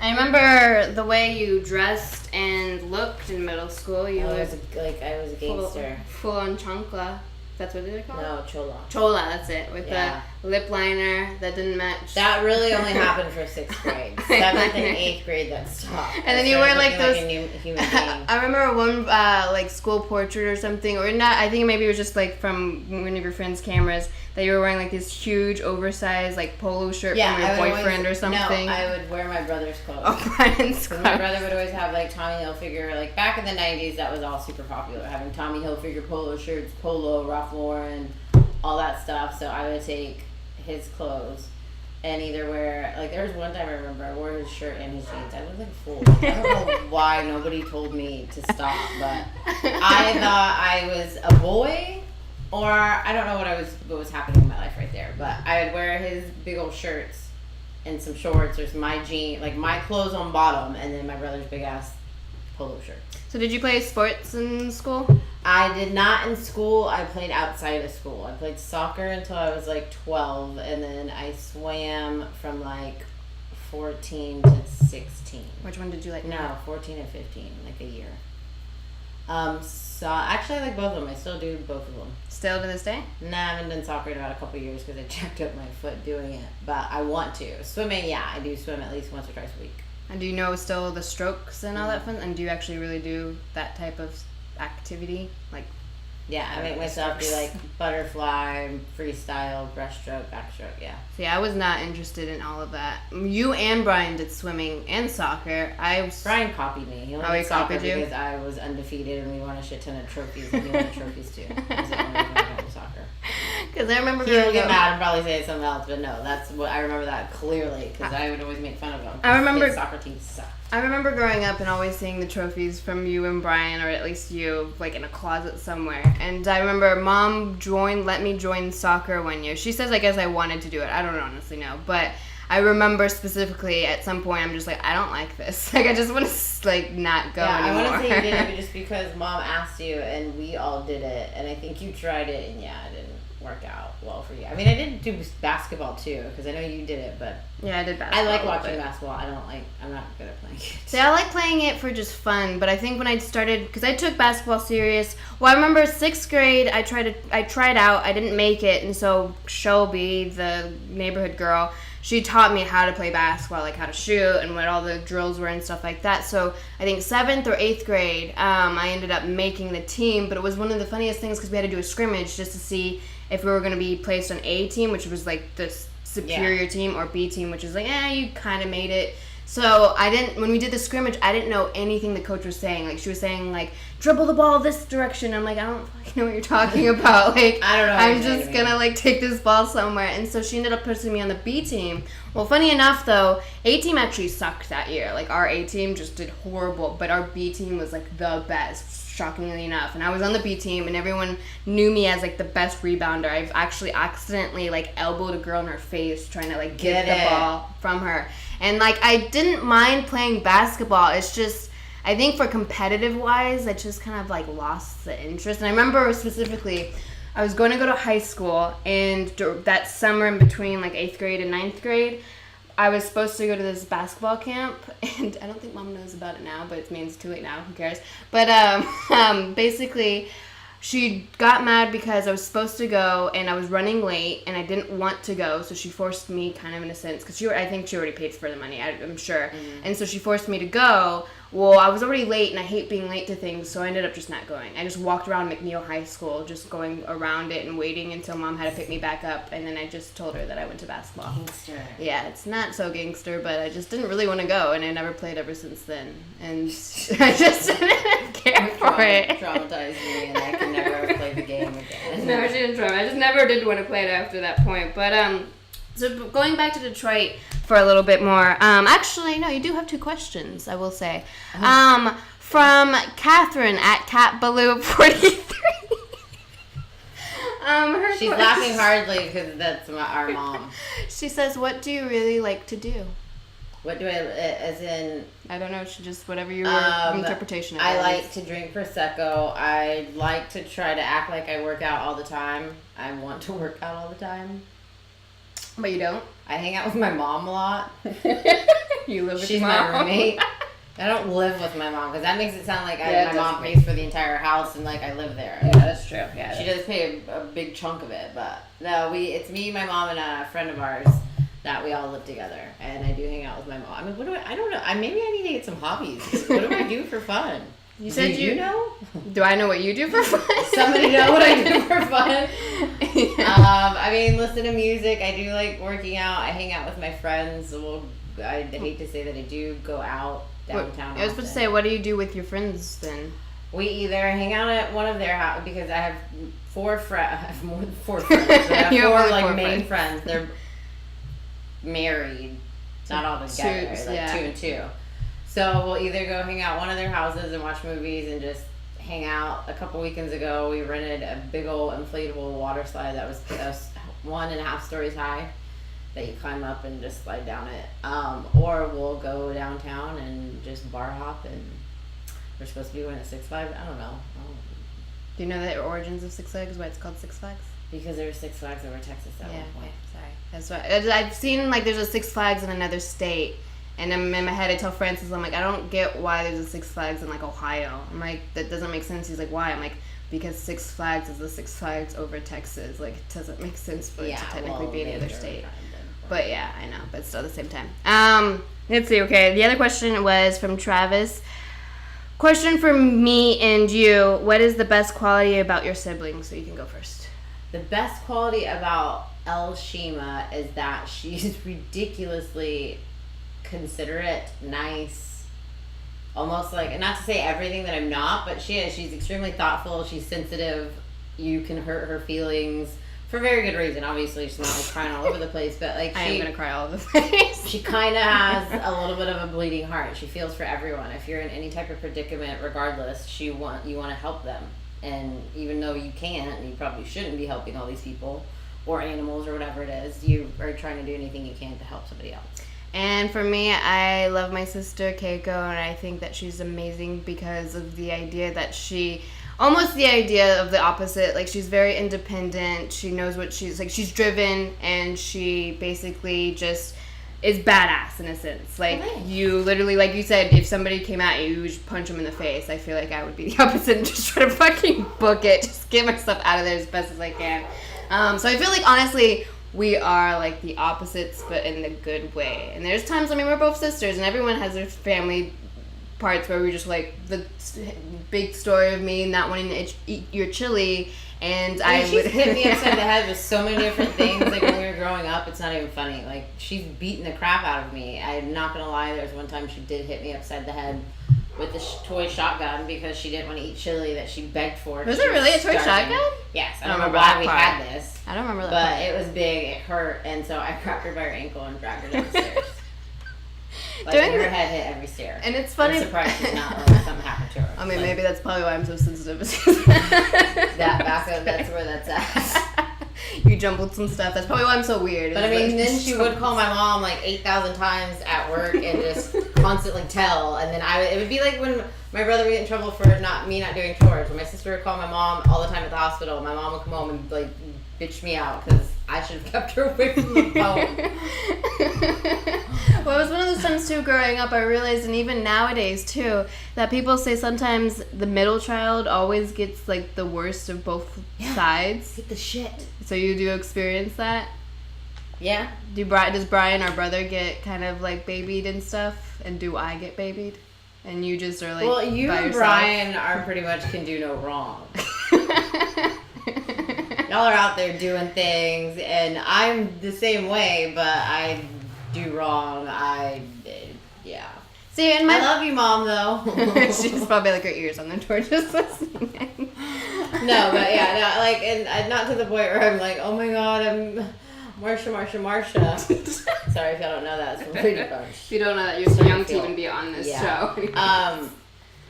A: I remember the way you dressed and looked in middle school. I was a
B: gangster.
A: Full on chancla. That's what they call it?
B: No, chola.
A: Chola, that's it. With the lip liner that didn't match.
B: That really only happened for 6th grade. 7th and 8th grade, that stopped.
A: And then you wear like those.
B: Like a new human being.
A: I remember one like school portrait or something, or not. I think maybe it was just like from one of your friends' cameras that you were wearing like this huge oversized like polo shirt from your boyfriend or something.
B: No, I would wear my brother's clothes.
A: Oh, Brian's clothes.
B: My brother would always have like Tommy Hilfiger. Like back in the 90s, that was all super popular. Having Tommy Hilfiger polo shirts, Polo, Ralph Lauren, all that stuff. So I would take his clothes and either wear, like there was one time I remember I wore his shirt and his jeans. I looked like a fool. I don't know why nobody told me to stop, but I thought I was a boy. Or I don't know what was happening in my life right there, but I would wear his big old shirts and some shorts or my jeans, like my clothes on bottom, and then my brother's big ass polo shirt.
A: So did you play sports in school?
B: I did not in school. I played outside of school. I played soccer until I was like 12, and then I swam from like 14 to 16.
A: Which one did you like?
B: No, 14 and 15, like a year. So actually I like both of them. I still do both of them.
A: Still to this day?
B: Nah, I haven't done soccer in about a couple years because I jacked up my foot doing it. But I want to. Swimming, yeah, I do swim at least once or twice a week.
A: And do you know still the strokes and all that fun? And do you actually really do that type of activity? Like,
B: yeah, I make myself do like butterfly, freestyle, breaststroke, backstroke, yeah.
A: See, I was not interested in all of that. You and Brian did swimming and soccer.
B: Brian copied me. He only did soccer
A: copied you?
B: because I was undefeated and we won a shit ton of trophies and he won trophies too. That's the only reason I got soccer.
A: Because I remember
B: He'll get mad and probably say something else, but no, that's what I remember that clearly because I would always make fun of him.
A: I remember
B: his soccer team sucked.
A: I remember growing up and always seeing the trophies from you and Brian, or at least you, like in a closet somewhere. And I remember Mom let me join soccer one year. She says I guess I wanted to do it. I don't honestly know. But I remember specifically at some point I'm just like, I don't like this. Like, I just want to like not go anymore.
B: I want to say you did it, but just because Mom asked you and we all did it, and I think you tried it, and it didn't work out well for you. I mean, I did do basketball too, because I know you did it, but
A: yeah, I did basketball.
B: I like watching basketball. I'm not good at playing it.
A: See, I like playing it for just fun, but I think when I started, because I took basketball serious. Well, I remember 6th grade, I tried out, I didn't make it, and so Shelby, the neighborhood girl, she taught me how to play basketball, like how to shoot and what all the drills were and stuff like that. So I think 7th or 8th grade, I ended up making the team, but it was one of the funniest things because we had to do a scrimmage just to see if we were going to be placed on A team, which was like the superior team, or B team, which is like, you kind of made it. So when we did the scrimmage, I didn't know anything the coach was saying. Like, she was saying, like, dribble the ball this direction. I'm like, I don't fucking know what you're talking about. Like,
B: I don't know.
A: I'm just going to, like, take this ball somewhere. And so she ended up putting me on the B team. Well, funny enough, though, A team actually sucked that year. Like, our A team just did horrible. But our B team was, like, the best, shockingly enough. And I was on the B team, and everyone knew me as, like, the best rebounder. I've actually accidentally, like, elbowed a girl in her face trying to, like, get the ball from her. And, like, I didn't mind playing basketball. It's just, I think for competitive-wise, I just kind of, like, lost the interest. And I remember specifically, I was going to go to high school, and that summer in between, like, 8th grade and 9th grade, I was supposed to go to this basketball camp, and I don't think Mom knows about it now, but it means it's too late now. Who cares? But basically, she got mad because I was supposed to go, and I was running late, and I didn't want to go, so she forced me, kind of in a sense, because I think she already paid for the money, I'm sure. Mm-hmm. And so she forced me to go. Well, I was already late, and I hate being late to things, so I ended up just not going. I just walked around McNeil High School, just going around it and waiting until Mom had to pick me back up, and then I just told her that I went to basketball.
B: Gangster.
A: Yeah, it's not so gangster, but I just didn't really want to go, and I never played ever since then. And I just didn't care for it.
B: Traumatized me, and I can never play the game again.
A: No, she didn't traumatize. I just never did want to play it after that point. But so going back to Detroit for a little bit more. Actually, no, you do have 2 questions, I will say. From Catherine at CatBaloo43.
B: She's laughing hardly because that's our mom.
A: She says, "What do you really like to do?"
B: What do I, as in?
A: I don't know. She just, whatever your interpretation of it
B: I like to drink Prosecco. I like to try to act like I work out all the time. I want to work out all the time.
A: But you don't?
B: I hang out with my mom a lot.
A: You live with
B: She's
A: your mom?
B: my roommate. I don't live with my mom because that makes it sound like my mom pays for the entire house and like I live there.
A: Yeah, that's true. Yeah,
B: she does pay a big chunk of it, but no, it's me, my mom, and a friend of ours that we all live together, and I do hang out with my mom. I mean, I don't know. Maybe I need to get some hobbies. What do I do for fun?
A: You said
B: you know?
A: Do I know what you do for fun?
B: Somebody know what I do for fun? Yeah. I mean, listen to music. I do like working out. I hang out with my friends. I hate to say that I do go out downtown.
A: I was supposed to say, what do you do with your friends then?
B: We either hang out at one of their houses because I have 4 friends. I have more than 4 friends. I have 4 like main friends. They're married, not all together. Like 2 and 2. So we'll either go hang out at one of their houses and watch movies and just hang out. A couple weekends ago, we rented a big old inflatable water slide that was 1.5 stories high that you climb up and just slide down it. Or we'll go downtown and just bar hop, and we're supposed to be going to Six Flags. I don't know.
A: Do you know the origins of Six Flags, why it's called Six Flags?
B: Because there were Six Flags over Texas at one point.
A: Sorry. That's right. I've seen like there's a Six Flags in another state. And in my head, I tell Francis, I'm like, I don't get why there's a Six Flags in, like, Ohio. I'm like, that doesn't make sense. He's like, why? I'm like, because Six Flags is the Six Flags over Texas. Like, it doesn't make sense for it to technically be in the other state. But, yeah, I know. But still at the same time. Let's see. Okay, the other question was from Travis. Question for me and you. What is the best quality about your siblings? So you can go first.
B: The best quality about l.shima is that she's ridiculously considerate, nice, almost like, not to say everything that I'm not, but she is. She's extremely thoughtful. She's sensitive. You can hurt her feelings for very good reason. Obviously, she's not like crying all over the place, but like
A: I am gonna cry all over the place.
B: She kind of has a little bit of a bleeding heart. She feels for everyone. If you're in any type of predicament, regardless, you want to help them. And even though you can't, and you probably shouldn't be helping all these people, or animals or whatever it is, you are trying to do anything you can to help somebody else.
A: And for me, I love my sister Keiko, and I think that she's amazing because of the idea that almost the idea of the opposite. Like, she's very independent. She knows what she's driven, and she basically just is badass in a sense. Like, you literally, like you said, if somebody came at you, you would just punch them in the face. I feel like I would be the opposite and just try to fucking book it, just get myself out of there as best as I can. So I feel like, honestly, we are like the opposites, but in the good way. And there's times, I mean, we're both sisters, and everyone has their family parts where we're just like the big story of me not wanting to eat your chili, and I
B: she's hit me upside the head with so many different things. Like, when we were growing up, it's not even funny. Like, she's beating the crap out of me. I'm not gonna lie, there was one time she did hit me upside the head with the toy shotgun because she didn't want to eat chili that she begged for.
A: Was it really a toy shotgun?
B: Yes. I don't remember why we had this.
A: I don't remember that
B: But
A: part.
B: it was big, it hurt, and so I grabbed her by her ankle and dragged her down the stairs. Like, her head hit every stair.
A: And it's funny.
B: I'm surprised she's not, like, something happened to her.
A: I mean,
B: like,
A: maybe that's probably why I'm so sensitive.
B: that back up, that's where that's at.
A: You jumbled some stuff. That's probably why I'm so weird.
B: But I mean, then she would call my mom like 8,000 times at work and just constantly tell. And then it would be like when my brother would get in trouble for not doing chores. When my sister would call my mom all the time at the hospital, my mom would come home and like bitch me out because I should have kept her away from the phone.
A: Well, it was one of those times too growing up I realized, and even nowadays too, that people say sometimes the middle child always gets like the worst of both sides.
B: Get the shit.
A: So you do experience that?
B: Yeah.
A: Does Brian, our brother, get kind of like babied and stuff? And do I get babied? And you just are like,
B: well, you
A: by
B: and
A: yourself?
B: Brian are pretty much can do no wrong. Y'all are out there doing things, and I'm the same way, but I do wrong. Yeah.
A: See, and I
B: love you, Mom, though.
A: She's probably like her ears on the door just listening.
B: No, but yeah, no, like, and not to the point where I'm like, oh my god, I'm Marsha. Sorry if y'all don't know that. It's pretty funny.
A: If you don't know that, you're too young to even be on this show.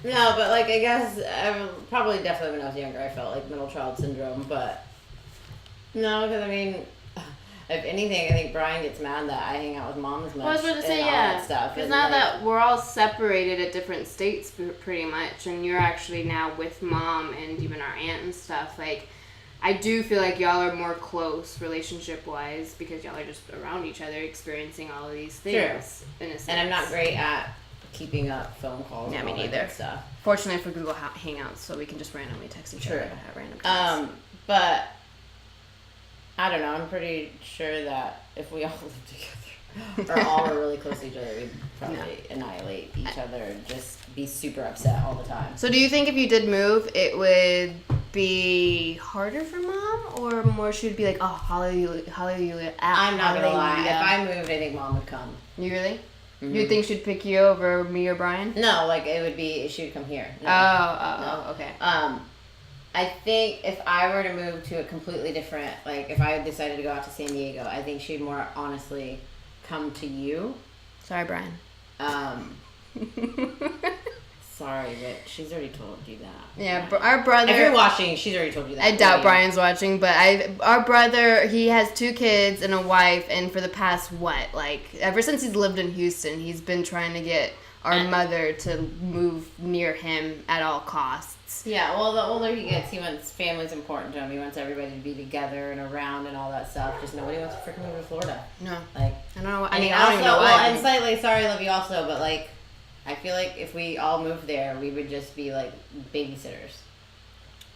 B: No, but like, I guess probably definitely when I was younger, I felt like middle child syndrome, but no, because I mean, if anything, I think Brian gets mad that I hang out with Mom as much.
A: Well, I was about to say,
B: and all that stuff.
A: Because now that we're all separated at different states pretty much, and you're actually now with Mom and even our aunt and stuff, like, I do feel like y'all are more close relationship-wise because y'all are just around each other experiencing all of these things.
B: Sure.
A: In a sense.
B: And I'm not great at keeping up phone calls and all that good stuff.
A: Fortunately for Google Hangouts, so we can just randomly text each other at random times.
B: But I don't know. I'm pretty sure that if we all live together or all are really close to each other, we'd probably annihilate each other and just be super upset all the time.
A: So do you think if you did move, it would be harder for Mom, or more she would be like, oh, hallelujah.
B: I'm not gonna lie. If I moved, I think Mom would come.
A: You really? Mm-hmm. You think she'd pick you over me or Brian?
B: No, like it would be she would come here. No.
A: Oh, okay.
B: I think if I were to move to a completely different, like if I decided to go out to San Diego, I think she'd more honestly come to you.
A: Sorry, Brian.
B: Sorry, but she's already told you that.
A: Yeah, our brother...
B: If you're watching, she's already told you that.
A: I doubt Brian's watching, but our brother, he has 2 kids and a wife, and for the past, ever since he's lived in Houston, he's been trying to get our mother to move near him at all costs.
B: Yeah, well, the older he gets, he wants family's important to him. He wants everybody to be together and around and all that stuff. Just nobody wants to freaking move to Florida.
A: No.
B: Like,
A: I don't know.
B: I don't even know why. Well, and slightly, sorry, love you also, but like, I feel like if we all moved there, we would just be like babysitters.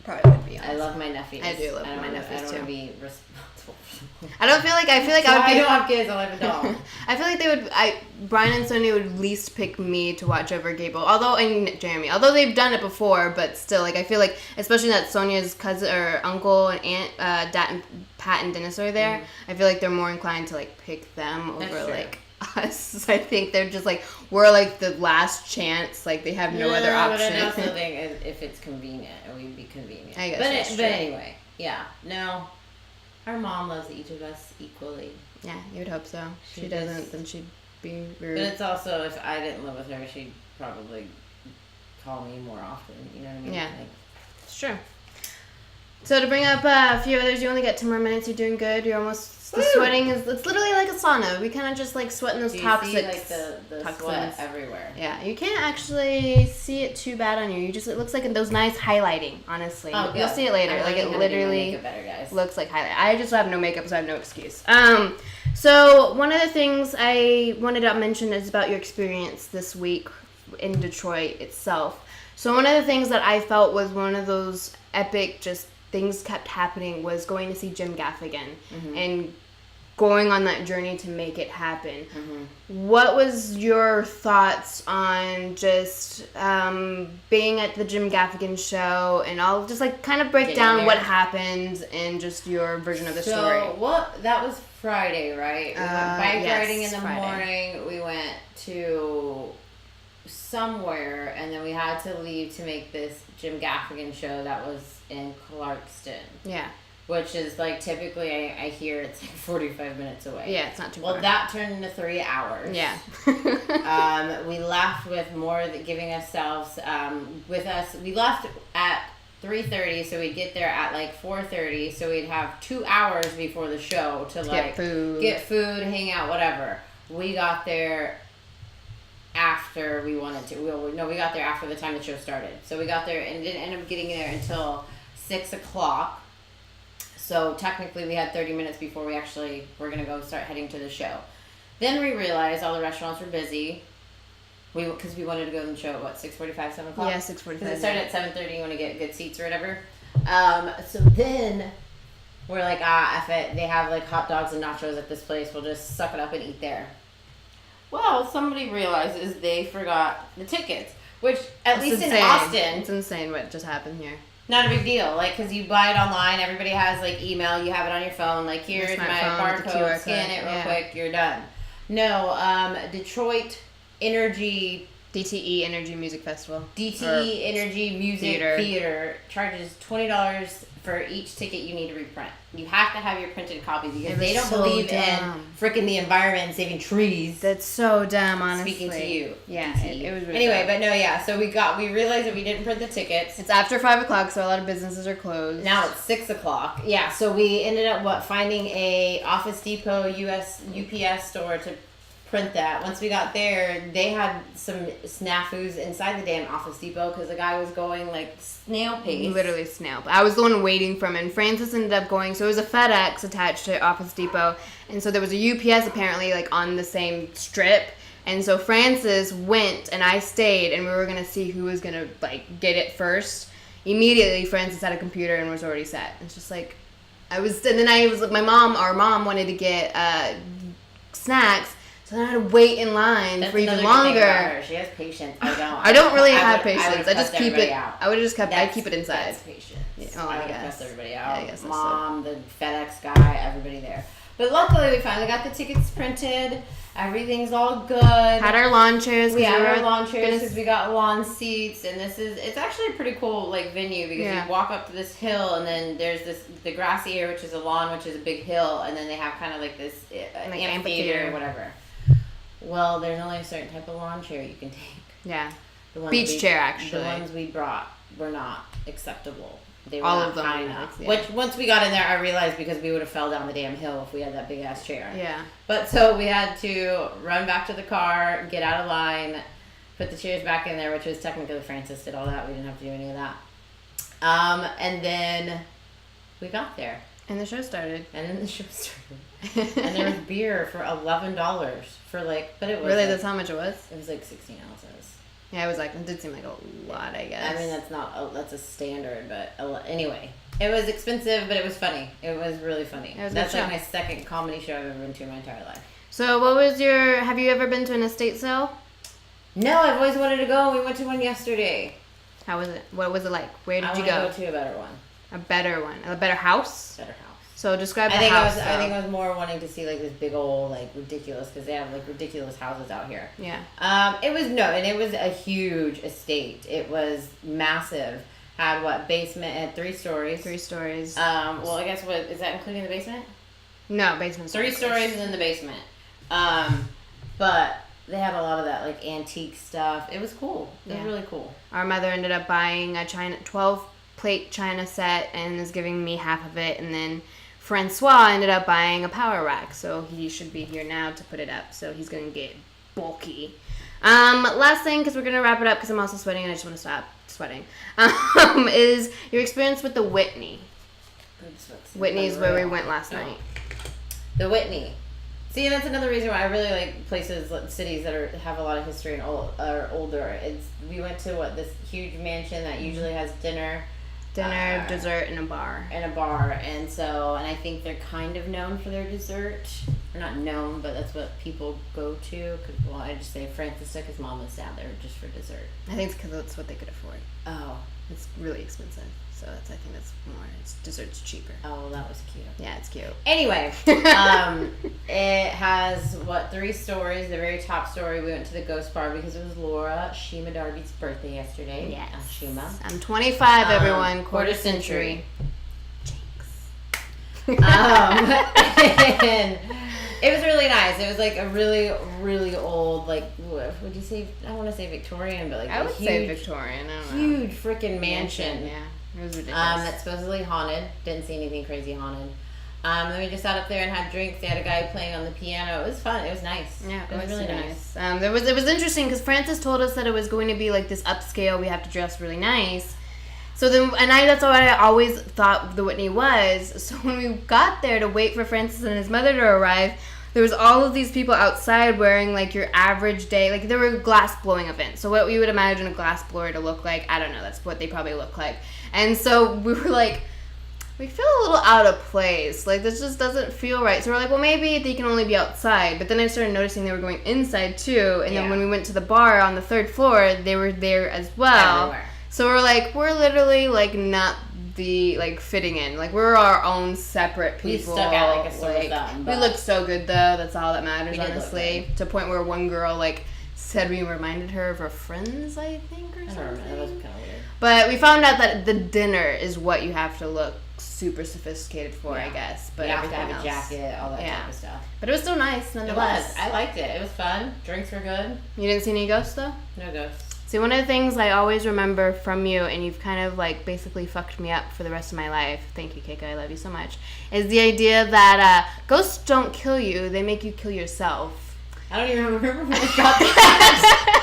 A: Probably would be honest.
B: I love my nephews.
A: I do love my nephews too.
B: I don't want to be responsible for them.
A: I feel like I would be...
B: I don't have kids, I'll have a dog.
A: I feel like Brian and Sonia would least pick me to watch over Gable. And Jeremy. Although they've done it before, but still, like, I feel like, especially that Sonia's cousin or uncle and aunt, Dad and Pat and Dennis are there, I feel like they're more inclined to, like, pick them over, like, us. I think they're just like, we're like the last chance, like they have no other option.
B: But I also think if it's convenient, it would be convenient.
A: I guess
B: but anyway, yeah, no, our mom loves each of us equally.
A: Yeah, you would hope so. She doesn't, then she'd be rude.
B: But it's also, if I didn't live with her, she'd probably call me more often, you know what I mean?
A: Yeah,
B: like,
A: it's true. So to bring up a few others, you only got 10 more minutes. You're doing good. You're almost. The sweating it's literally like a sauna. We kind of just like sweating those toxics.
B: See, like the sweat everywhere.
A: Yeah, you can't actually see it too bad on you. It looks like those nice highlighting. Honestly, you'll see it later. Like it literally looks like highlight. I just have no makeup, so I have no excuse. So one of the things I wanted to mention is about your experience this week in Detroit itself. So one of the things that I felt was one of those epic just things kept happening was going to see Jim Gaffigan and going on that journey to make it happen. What was your thoughts on just being at the Jim Gaffigan show and all, just like kind of break down what happened and just your version of the story?
B: So that was Friday, right? We went bike riding in the morning. We went to somewhere, and then we had to leave to make this Jim Gaffigan show that was in Clarkston.
A: Yeah.
B: Which is like typically I hear it's like 45 minutes away.
A: Yeah, it's not too far.
B: Well, that turned into 3 hours.
A: Yeah.
B: We left with more giving ourselves with us. We left at 3:30, so we'd get there at like 4:30, so we'd have 2 hours before the show to like get food, hang out, whatever. We got there after we wanted to. We got there after the time the show started. So we got there and didn't end up getting there until 6 o'clock. So technically we had 30 minutes before we actually were going to go start heading to the show. Then we realized all the restaurants were busy. Because we wanted to go to the show at 6:45, 7 o'clock?
A: Yeah, 6:45.
B: Because it started at 7:30, you want to get good seats or whatever. So then we're like, F it. They have like hot dogs and nachos at this place. We'll just suck it up and eat there. Well, somebody realizes they forgot the tickets, which at least in Austin,
A: it's insane what just happened here.
B: Not a big deal, like, because you buy it online, everybody has like email, you have it on your phone, like here's my barcode, scan it real quick, you're done. No, Detroit Energy,
A: DTE Energy Music Festival.
B: DTE Energy Music Theater charges $20 for each ticket you need to reprint. You have to have your printed copy because they don't believe in frickin' the environment and saving trees.
A: That's so dumb, honestly.
B: Speaking to you.
A: Yeah, it was really
B: anyway,
A: dumb.
B: but no, yeah, so we realized that we didn't print the tickets.
A: It's after 5 o'clock, so a lot of businesses are closed.
B: Now it's 6 o'clock. Yeah, so we ended up finding a Office Depot UPS store to print that. Once we got there, they had some snafus inside the damn Office Depot because the guy was going like snail pace.
A: Literally snail. I was the one waiting for him, and Francis ended up going. So it was a FedEx attached to Office Depot, and so there was a UPS apparently like on the same strip. And so Francis went, and I stayed, and we were gonna see who was gonna like get it first. Immediately, Francis had a computer and was already set. It's just like our mom wanted to get snacks. So then I had to wait in line for even longer.
B: She has patience. I don't.
A: I don't really have patience. I just keep it.
B: Out.
A: I would have just kept. I keep it inside.
B: That's patience.
A: Yeah,
B: I would have cussed everybody out.
A: Yeah, I guess
B: Mom, the FedEx guy, everybody there. But luckily, we finally got the tickets printed. Everything's all good.
A: Had our lawn chairs.
B: We had our lawn chairs because we got lawn seats, and it's actually a pretty cool like venue because you walk up to this hill, and then there's the grassy area, which is a lawn, which is a big hill, and then they have kind of like this amphitheater or whatever. Well, there's only a certain type of lawn chair you can take.
A: Yeah. Beach chair, actually.
B: The ones we brought were not acceptable. They were
A: all
B: not
A: of them
B: high enough. Which, once we got in there, I realized because we would have fell down the damn hill if we had that big-ass chair.
A: Yeah.
B: But so we had to run back to the car, get out of line, put the chairs back in there, which was technically Francis did all that. We didn't have to do any of that. And then we got there.
A: And the show started.
B: And and there was beer for $11 for but it was
A: really that's how much it was.
B: It was like 16 ounces.
A: Yeah, it did seem like a lot, I guess.
B: I mean, that's a standard, but anyway, it was expensive, but it was funny. It was really funny. That's like my second comedy show I've ever been to in my entire life.
A: So, have you ever been to an estate sale?
B: No, I've always wanted to go. We went to one yesterday.
A: How was it? What was it like? Where did you go?
B: I want to go to a better one.
A: A better one. A better house?
B: Better house.
A: So describe the house.
B: I think I was more wanting to see like this big old ridiculous because they have like ridiculous houses out here.
A: Yeah.
B: It was a huge estate. It was massive. Had basement and 3 stories.
A: 3 stories.
B: Well, I guess is that including the basement?
A: No, basement.
B: 3 stories and then the basement. But they had a lot of that antique stuff. It was cool. It was really cool.
A: Our mother ended up buying a 12 plate china set and is giving me half of it, and then Francois ended up buying a power rack, so he should be here now to put it up, so he's gonna get bulky. Last thing, because we're gonna wrap it up because I'm also sweating and I just want to stop sweating, is your experience with the Whitney. Whitney's where we went last night.
B: The Whitney. See, that's another reason why I really like places, cities that have a lot of history and are older. We went to this huge mansion that usually has dinner,
A: dessert, and a bar.
B: And I think they're kind of known for their dessert. Or not known, but that's what people go to. I just say Francis took his mom and dad there just for dessert.
A: I think it's because that's what they could afford.
B: Oh.
A: It's really expensive. So I think that's more. Dessert's cheaper.
B: Oh, that was cute.
A: Yeah, it's cute.
B: Anyway, it has 3 stories. The very top story, we went to the ghost bar because it was l.shima Darby's birthday yesterday.
A: Yes.
B: l.shima.
A: I'm 25, everyone. Quarter century.
B: Jinx. And it was really nice. It was like a really, really old, what would you say? I don't want to say Victorian, but
A: I would say Victorian. I don't know.
B: Huge freaking mansion.
A: Yeah. It was ridiculous.
B: That's supposedly haunted. Didn't see anything crazy haunted. Then we just sat up there and had drinks. They had a guy playing on the piano. It was fun. It was nice.
A: Yeah,
B: it was really nice.
A: It was interesting because Francis told us that it was going to be like this upscale. We have to dress really nice. So then, that's what I always thought the Whitney was. So when we got there to wait for Francis and his mother to arrive, there was all of these people outside wearing like your average day, like there were glass blowing events. So what we would imagine a glass blower to look like, I don't know, that's what they probably look like. And so we were like, we feel a little out of place. Like this just doesn't feel right. So we're like, well, maybe they can only be outside. But then I started noticing they were going inside too. And then when we went to the bar on the 3rd floor, they were there as well.
B: Everywhere.
A: So we're like, we're literally like not fitting in. Like we're our own separate people.
B: We stuck out like a sore thumb.
A: We looked so good though. That's all that matters, honestly. To the point where one girl said we reminded her of her friends, I think, or something.
B: I don't remember. That was kind of weird.
A: But we found out that the dinner is what you have to look super sophisticated for, I guess. But
B: you have to
A: everything
B: have a
A: else,
B: jacket, all that type of stuff.
A: But it was still nice, nonetheless.
B: It was. I liked it. It was fun. Drinks were good.
A: You didn't see any ghosts though?
B: No ghosts.
A: See, one of the things I always remember from you, and you've kind of basically fucked me up for the rest of my life, thank you, Keiko, I love you so much, is the idea that ghosts don't kill you, they make you kill yourself.
B: I don't even remember when I got that.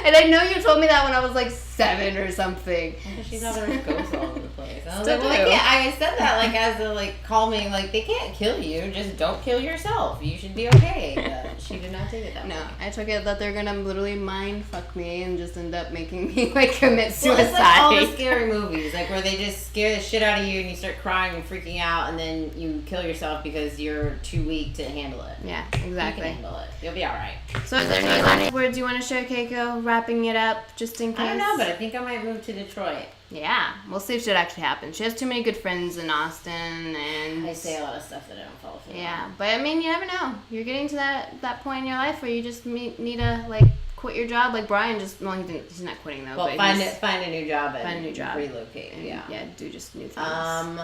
A: And I know you told me that when I was 7 or something.
B: She's not there's ghosts all over the place. I was
A: Still
B: like,
A: do.
B: I said that as a calming, they can't kill you, just don't kill yourself. You should be okay. But she did not take it that way.
A: No, I took it that they're gonna literally mind fuck me and just end up making me commit suicide.
B: Well, it's like all the scary movies, where they just scare the shit out of you and you start crying and freaking out, and then you kill yourself because you're too weak to handle it.
A: Yeah, exactly.
B: You can handle it. You'll be all right.
A: So, is there any last words you want to share, Keiko? Wrapping it up, just in case.
B: I don't know, but I think I might move to Detroit.
A: Yeah, we'll see if shit actually happens. She has too many good friends in Austin, and
B: I say a lot of stuff that I don't follow through.
A: Yeah, but you never know. You're getting to that point in your life where you just need to quit your job. Like Brian he's not quitting though.
B: Well,
A: but
B: find a new job and
A: find a new job,
B: relocate.
A: And, do just new things.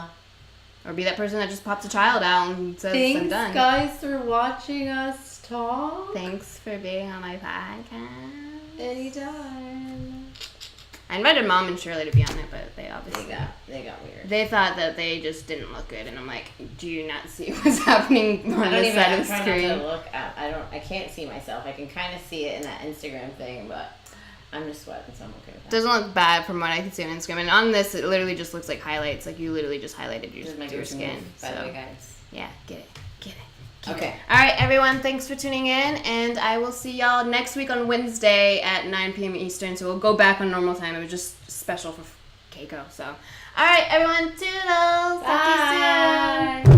A: Or be that person that just pops a child out and says, I'm done.
B: Thanks, guys, for watching us talk.
A: Thanks for being on my podcast.
B: Anytime.
A: I invited Mom and Shirley to be on it, but they obviously
B: they got weird.
A: They thought that they just didn't look good, and I'm like, do you not see what's happening on this side of the screen?
B: Not to look at. I can't see myself. I can kind of see it in that Instagram thing, but I'm just sweating, so I'm okay with that.
A: Doesn't look bad from what I can see on Instagram, and on this, it literally just looks like highlights. Like you literally just highlighted your skin.
B: By the way, guys.
A: Yeah, get it.
B: Okay.
A: All right, everyone. Thanks for tuning in, and I will see y'all next week on Wednesday at 9 p.m. Eastern. So we'll go back on normal time. It was just special for Keiko. So, all right, everyone. Toodles.
B: Bye.
A: Talk to you soon.